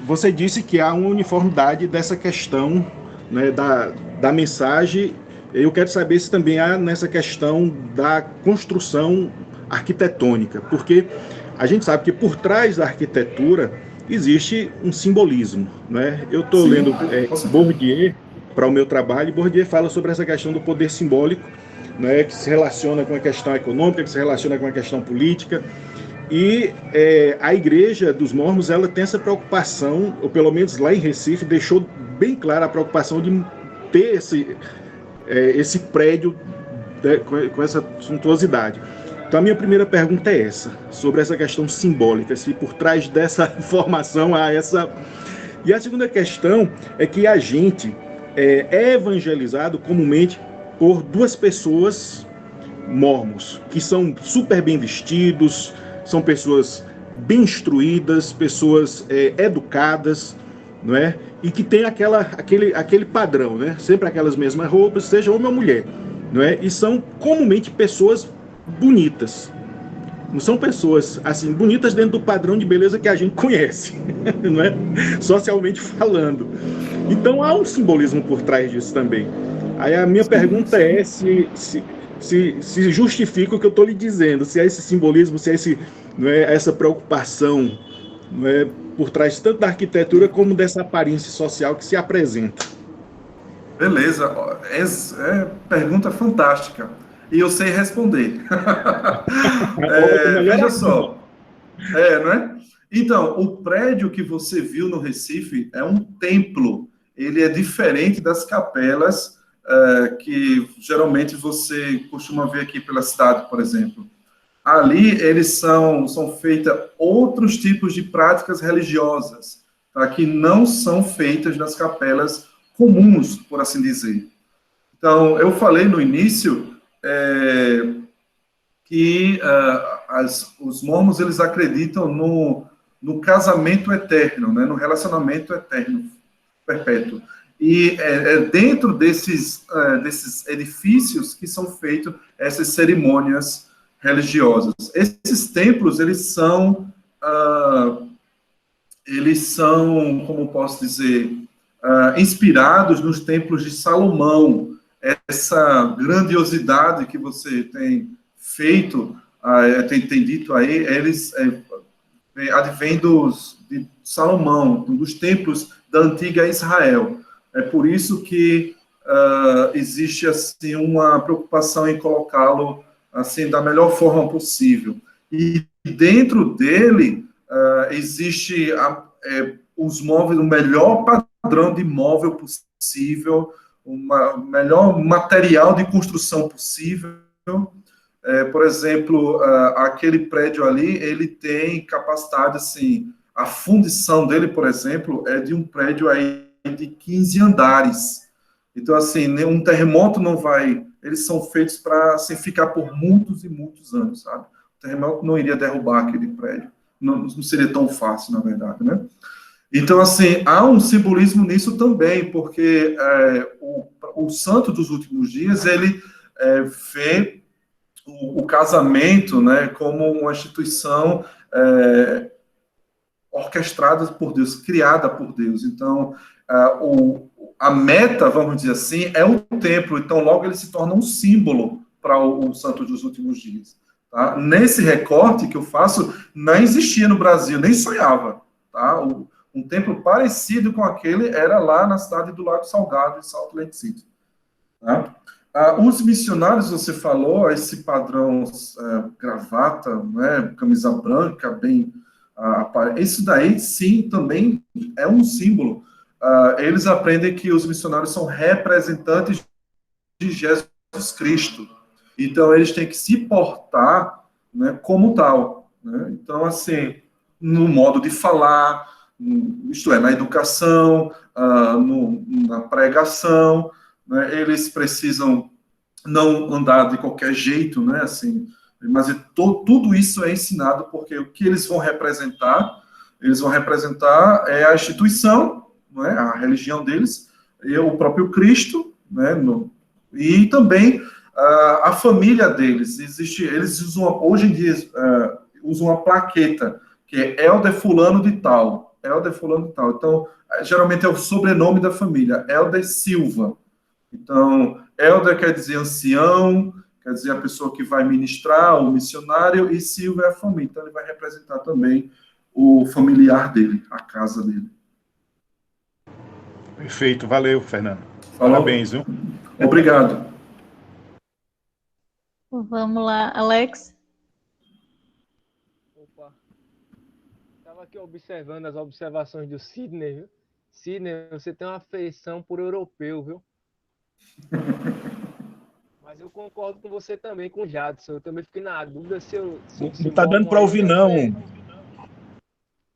Você disse que há uma uniformidade dessa questão, né, da mensagem. Eu quero saber se também há nessa questão da construção arquitetônica, porque a gente sabe que por trás da arquitetura existe um simbolismo, né? Eu estou lendo Bourdieu para o meu trabalho, e Bourdieu fala sobre essa questão do poder simbólico, né, que se relaciona com a questão econômica, que se relaciona com a questão política. E a igreja dos mormons, ela tem essa preocupação, ou pelo menos lá em Recife, deixou bem clara a preocupação de ter esse prédio, né, com essa suntuosidade. Então a minha primeira pergunta é essa, sobre essa questão simbólica, se por trás dessa informação há essa... E a segunda questão é que a gente é evangelizado comumente por duas pessoas mormons, que são super bem vestidos, são pessoas bem instruídas, pessoas educadas, não é? E que tem aquele padrão, né? Sempre aquelas mesmas roupas, seja homem ou mulher, não é? E são comumente pessoas bonitas. Não são pessoas assim bonitas dentro do padrão de beleza que a gente conhece, não é? Socialmente falando. Então há um simbolismo por trás disso também. Aí a minha pergunta é se justifica o que eu estou lhe dizendo, se é esse simbolismo, se é não é, essa preocupação, não é, por trás tanto da arquitetura como dessa aparência social que se apresenta. Beleza, pergunta fantástica. E eu sei responder. Veja só. Não é? Então, o prédio que você viu no Recife é um templo. Ele é diferente das capelas que geralmente você costuma ver aqui pela cidade, por exemplo. Ali, eles são feitas outros tipos de práticas religiosas, tá, que não são feitas nas capelas comuns, por assim dizer. Então, eu falei no início que os mormons, eles acreditam no casamento eterno, né, no relacionamento eterno, perpétuo. E dentro desses edifícios que são feitas essas cerimônias religiosas. Esses templos, eles são, como posso dizer, inspirados nos templos de Salomão. Essa grandiosidade que você tem feito, tem dito aí, eles advêm de Salomão, dos templos da antiga Israel. É por isso que existe assim uma preocupação em colocá-lo assim da melhor forma possível. E dentro dele existe os móveis, o melhor padrão de móvel possível, o melhor material de construção possível. Por exemplo, aquele prédio ali, ele tem capacidade, assim, a fundição dele, por exemplo, é de um prédio aí de 15 andares. Então, assim, um terremoto não vai... Eles são feitos para assim, ficar por muitos e muitos anos, sabe? O terremoto não iria derrubar aquele prédio. Não seria tão fácil, na verdade, né? Então, assim, há um simbolismo nisso também, porque o santo dos últimos dias, ele vê o casamento, né, como uma instituição orquestrada por Deus, criada por Deus. Então, a meta, vamos dizer assim, é o templo. Então, logo ele se torna um símbolo para o santo dos últimos dias. Tá? Nesse recorte que eu faço, não existia no Brasil, nem sonhava. Tá? Um templo parecido com aquele era lá na cidade do Lago Salgado, em Salt Lake City. Tá? Os missionários, você falou, esse padrão gravata, né, camisa branca, bem... isso daí, sim, também é um símbolo. Eles aprendem que os missionários são representantes de Jesus Cristo. Então, eles têm que se portar, né, como tal. Né? Então, assim, no modo de falar, isto é, na educação, na pregação, né, eles precisam não andar de qualquer jeito, né, assim, mas tudo isso é ensinado porque o que eles vão representar é a instituição, não é, a religião deles, e o próprio Cristo, né, e também a família deles. Eles usam, hoje em dia, usam uma plaqueta, que é Elder fulano de tal, Elder fulano de tal. Então, geralmente é o sobrenome da família, Elder Silva. Então, Elder quer dizer ancião, quer dizer a pessoa que vai ministrar, o missionário, e Silva é a família. Então, ele vai representar também o familiar dele, a casa dele. Perfeito, valeu, Fernando. Falou. Parabéns, viu? Obrigado. Vamos lá, Alex. Opa. Estava aqui observando as observações do Sidney, viu? Sidney, você tem uma afeição por europeu, viu? Mas eu concordo com você também, com o Jadson. Eu também fiquei na dúvida se Não tá dando para ouvir, não.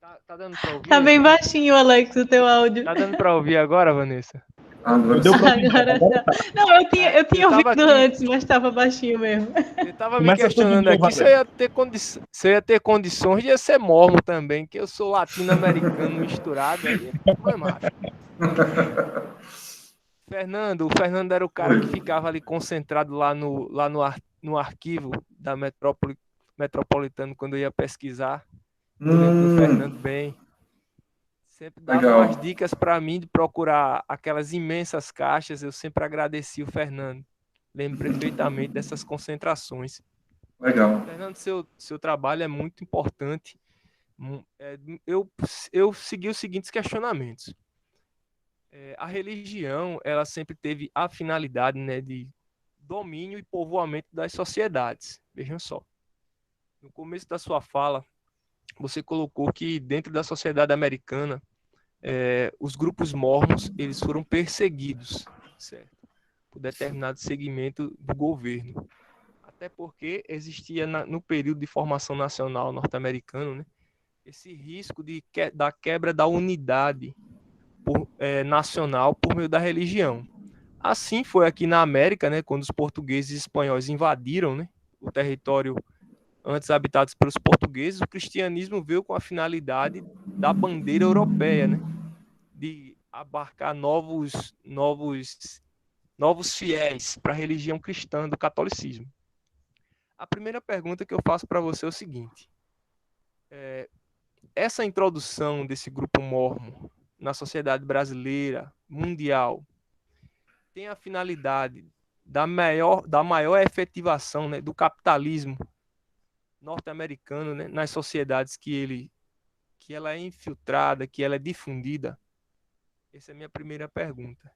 Tá dando para ouvir? Tá bem baixinho, Alex, o teu áudio. Tá dando para ouvir agora, Vanessa? Agora Deu pra ouvir. Agora tá. Não, eu tinha Eu tava ouvido aqui. antes, mas estava baixinho mesmo. Eu tava me Começa questionando tudo de novo, aqui se eu ia ter condições de ser mormon também, que eu sou latino-americano misturado, aí é problemático. O Fernando era o cara que ficava ali concentrado lá no arquivo da Metropolitano quando eu ia pesquisar. Eu lembro do Fernando bem. Sempre dava Legal. umas dicas para mim de procurar aquelas imensas caixas. Eu sempre agradeci o Fernando. Lembro perfeitamente dessas concentrações. Legal. Fernando, seu trabalho é muito importante. Eu segui os seguintes questionamentos. A religião, ela sempre teve a finalidade, né, de domínio e povoamento das sociedades. Vejam só. No começo da sua fala, você colocou que dentro da sociedade americana, os grupos mormons, eles foram perseguidos, certo? por determinado segmento do governo. Até porque existia no período de formação nacional norte-americano, né, esse risco da quebra da unidade nacional por meio da religião. Assim foi aqui na América, né, quando os portugueses e espanhóis invadiram, né, o território antes habitados pelos portugueses, o cristianismo veio com a finalidade da bandeira europeia, né, de abarcar novos fiéis para a religião cristã do catolicismo. A primeira pergunta que eu faço para você é o seguinte: essa introdução desse grupo mórmon na sociedade brasileira, mundial, tem a finalidade da maior efetivação, né, do capitalismo norte-americano, né, nas sociedades que ela é infiltrada, que ela é difundida? Essa é a minha primeira pergunta.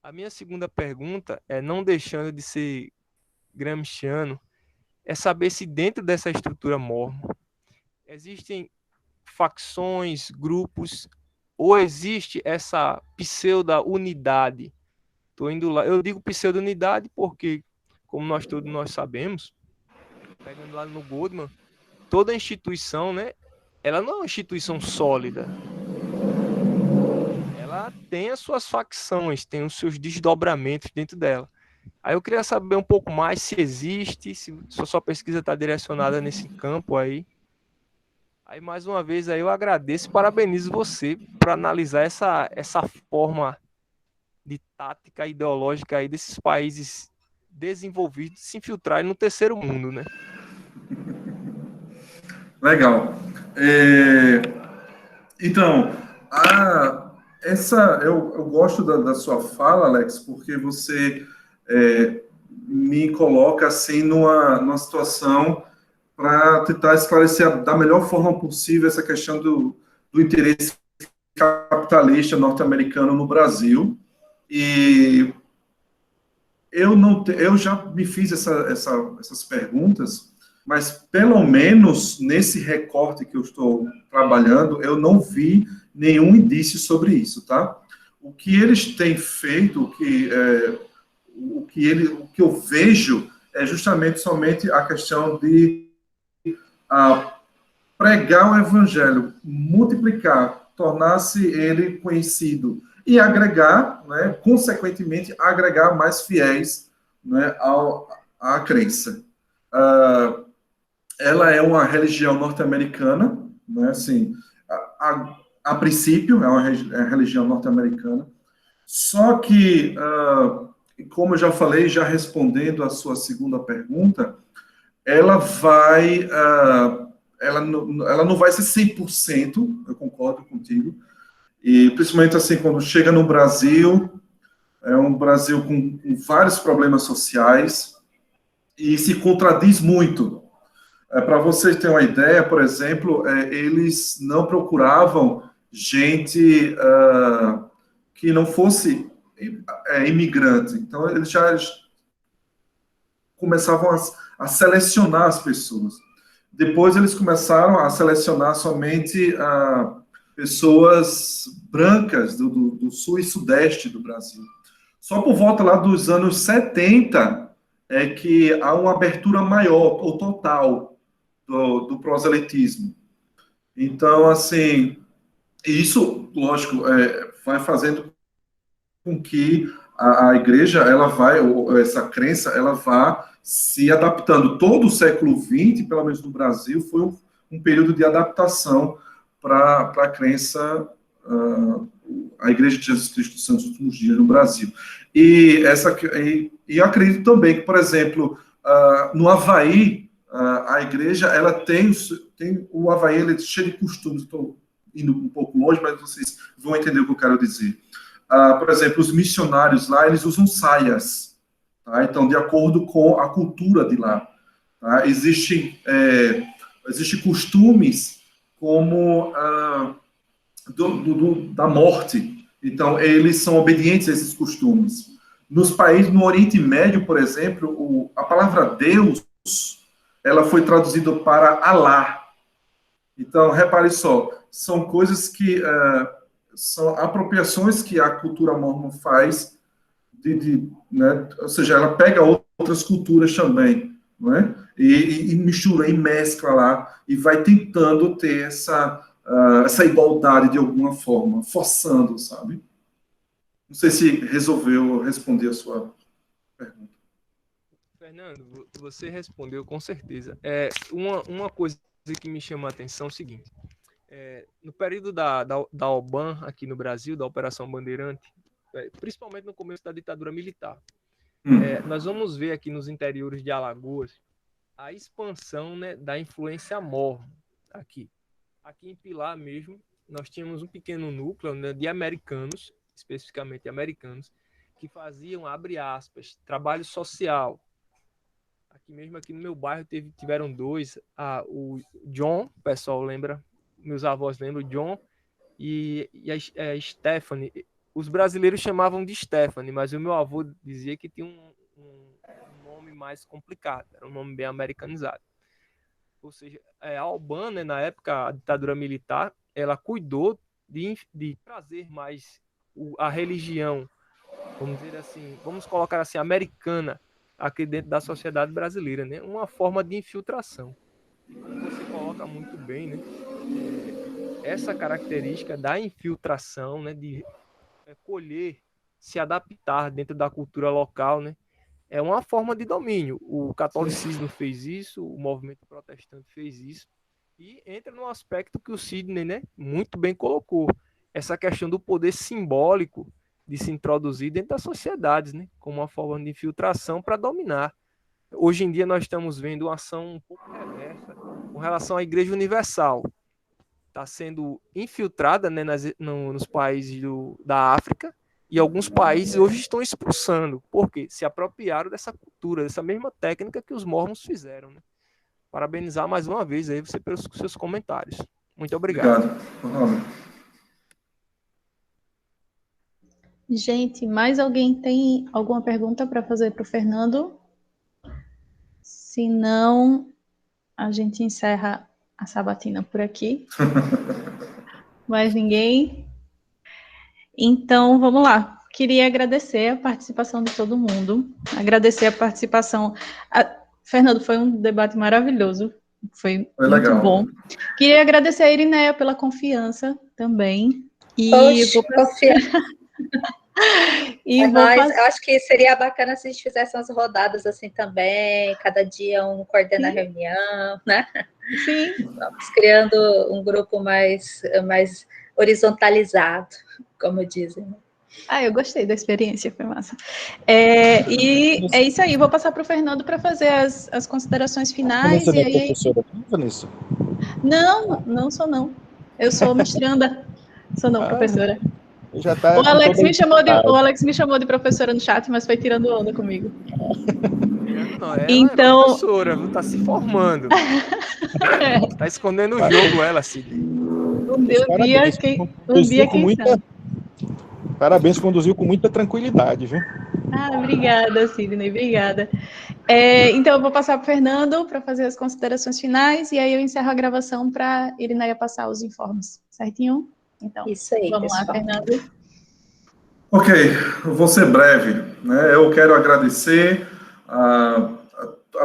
A minha segunda pergunta é, não deixando de ser gramsciano, é saber se dentro dessa estrutura mórmon existem facções, grupos, ou existe essa pseudo-unidade. Tô indo lá. Eu digo pseudo-unidade porque, como nós sabemos, pegando lá no Goldman, toda instituição, né, ela não é uma instituição sólida. Ela tem as suas facções, tem os seus desdobramentos dentro dela. Aí eu queria saber um pouco mais se existe, se a sua pesquisa está direcionada nesse campo aí. Aí, mais uma vez, aí eu agradeço e parabenizo você por analisar essa forma de tática ideológica aí desses países desenvolvidos se infiltrarem no terceiro mundo, né? Legal. Então, eu gosto da sua fala, Alex, porque você me coloca assim numa situação para tentar esclarecer da melhor forma possível essa questão do interesse capitalista norte-americano no Brasil. E eu já me fiz essas perguntas, mas pelo menos nesse recorte que eu estou trabalhando, eu não vi nenhum indício sobre isso, tá? O que eles têm feito, o que eu vejo é justamente somente a questão de pregar o evangelho, multiplicar, tornar-se ele conhecido e agregar, né, consequentemente, agregar mais fiéis, né, à crença. Ela é uma religião norte-americana, né, assim, a princípio, é uma religião norte-americana, só que, como eu já falei, já respondendo a sua segunda pergunta, ela não vai ser 100%, eu concordo contigo, e principalmente assim, quando chega no Brasil, é um Brasil com vários problemas sociais, e se contradiz muito. Para vocês terem uma ideia, por exemplo, eles não procuravam gente que não fosse imigrante, então eles já começavam a selecionar as pessoas. Depois eles começaram a selecionar somente pessoas brancas do sul e sudeste do Brasil. Só por volta lá dos anos 70 é que há uma abertura maior, ou total, do proselitismo. Então, assim, isso, lógico, vai fazendo com que a igreja, essa crença, ela vá se adaptando. Todo o século XX, pelo menos no Brasil, foi um período de adaptação para a crença, a Igreja de Jesus Cristo dos Santos Últimos Dias no Brasil. E eu acredito também que, por exemplo, no Havaí, a igreja, ela tem o Havaí, ele é cheio de costumes. Estou indo um pouco longe, mas vocês vão entender o que eu quero dizer. Por exemplo, os missionários lá, eles usam saias, tá? Então, de acordo com a cultura de lá, tá? Existem costumes como da morte. Então, eles são obedientes a esses costumes. Nos países, no Oriente Médio, por exemplo, a palavra Deus, ela foi traduzida para Alá. Então, repare só, são coisas que são apropriações que a cultura mórmon faz né, ou seja, ela pega outras culturas também, não é? E mistura, e mescla lá, e vai tentando ter essa igualdade de alguma forma, forçando, sabe? Não sei se resolveu responder a sua pergunta. Fernando, você respondeu com certeza. Uma coisa que me chama a atenção é o seguinte. No período da OBAN aqui no Brasil, da Operação Bandeirante, principalmente no começo da ditadura militar, nós vamos ver aqui nos interiores de Alagoas a expansão, né, da influência mormon aqui. Aqui em Pilar mesmo, nós tínhamos um pequeno núcleo, né, de americanos, especificamente americanos, que faziam, abre aspas, trabalho social. Aqui mesmo, aqui no meu bairro, tiveram dois, o John, o pessoal lembra, meus avós lembram, o John e a Stephanie. Os brasileiros chamavam de Stephanie, mas o meu avô dizia que tinha um nome mais complicado, era um nome bem americanizado. Ou seja, a Albânia, né, na época, a ditadura militar, ela cuidou de trazer mais a religião, vamos dizer assim, vamos colocar assim, americana, aqui dentro da sociedade brasileira, né? Uma forma de infiltração. E como você coloca muito bem, né? Essa característica da infiltração, né? De colher, se adaptar dentro da cultura local, né? É uma forma de domínio. O catolicismo fez isso, o movimento protestante fez isso, e entra no aspecto que o Sidney, né, muito bem colocou, essa questão do poder simbólico de se introduzir dentro das sociedades, né, como uma forma de infiltração para dominar. Hoje em dia nós estamos vendo uma ação um pouco reversa com relação à Igreja Universal. Está sendo infiltrada, né, nos países da África, e alguns países hoje estão expulsando, porque se apropriaram dessa cultura, dessa mesma técnica que os mormons fizeram, né? Parabenizar mais uma vez aí você pelos seus comentários. Muito obrigado. Obrigado. Gente, mais alguém tem alguma pergunta para fazer para o Fernando? Se não, a gente encerra a sabatina por aqui. Mais ninguém? Então, vamos lá. Queria agradecer a participação de todo mundo, agradecer a participação. Fernando, foi um debate maravilhoso, foi muito legal. Bom. Queria agradecer a Irineia pela confiança também. E eu acho que seria bacana se a gente fizesse umas rodadas assim também, cada dia um coordena a reunião, né? Sim. Vamos criando um grupo mais horizontalizado, como dizem. Eu gostei da experiência, foi massa. E é isso aí, vou passar para o Fernando para fazer as considerações finais. Você é professora, Vanessa? Não sou não. Eu sou mestranda, sou não, professora. Já tá o Alex me chamou de professora no chat, mas foi tirando onda comigo. Não, ela então... é professora, não está se formando. Está escondendo o jogo, ela, Sidney. Parabéns, conduziu com muita tranquilidade, viu? Obrigada, Sidney, obrigada. Então, eu vou passar para o Fernando para fazer as considerações finais, e aí eu encerro a gravação para Irineia passar os informes. Certinho? Então, isso aí, vamos pessoal. lá, Fernando. Ok, eu vou ser breve, né? Eu quero agradecer a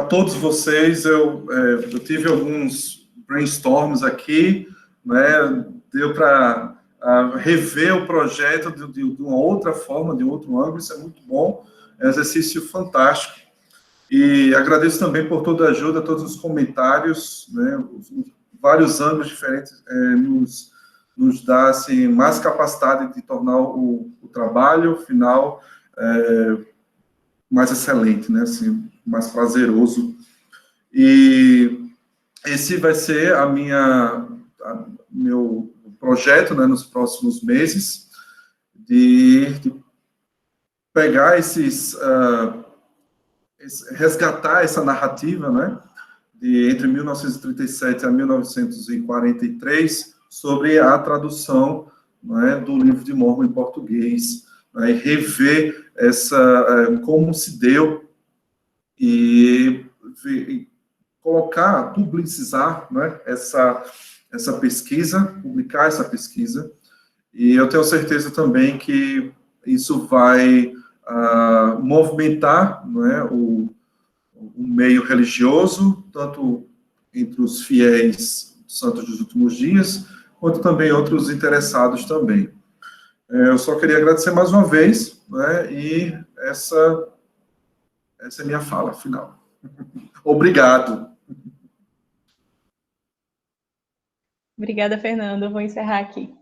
todos vocês. Eu tive alguns brainstorms aqui, né? Deu para rever o projeto de uma outra forma, de outro ângulo. Isso é muito bom, é um exercício fantástico. E agradeço também por toda a ajuda, todos os comentários, né? Vários ângulos diferentes nos dá assim, mais capacidade de tornar o trabalho final mais excelente, né? Assim, mais prazeroso. E esse vai ser meu projeto, né, nos próximos meses, de pegar resgatar essa narrativa, né, de entre 1937 a 1943, sobre a tradução, né, do livro de Mormon em português, né, e rever como se deu e publicizar, né, essa pesquisa, publicar essa pesquisa, e eu tenho certeza também que isso vai movimentar, não é, o meio religioso, tanto entre os fiéis santos dos últimos dias, quanto também outros interessados também. Eu só queria agradecer mais uma vez, né, e essa é a minha fala final. Obrigado. Obrigada, Fernando. Eu vou encerrar aqui.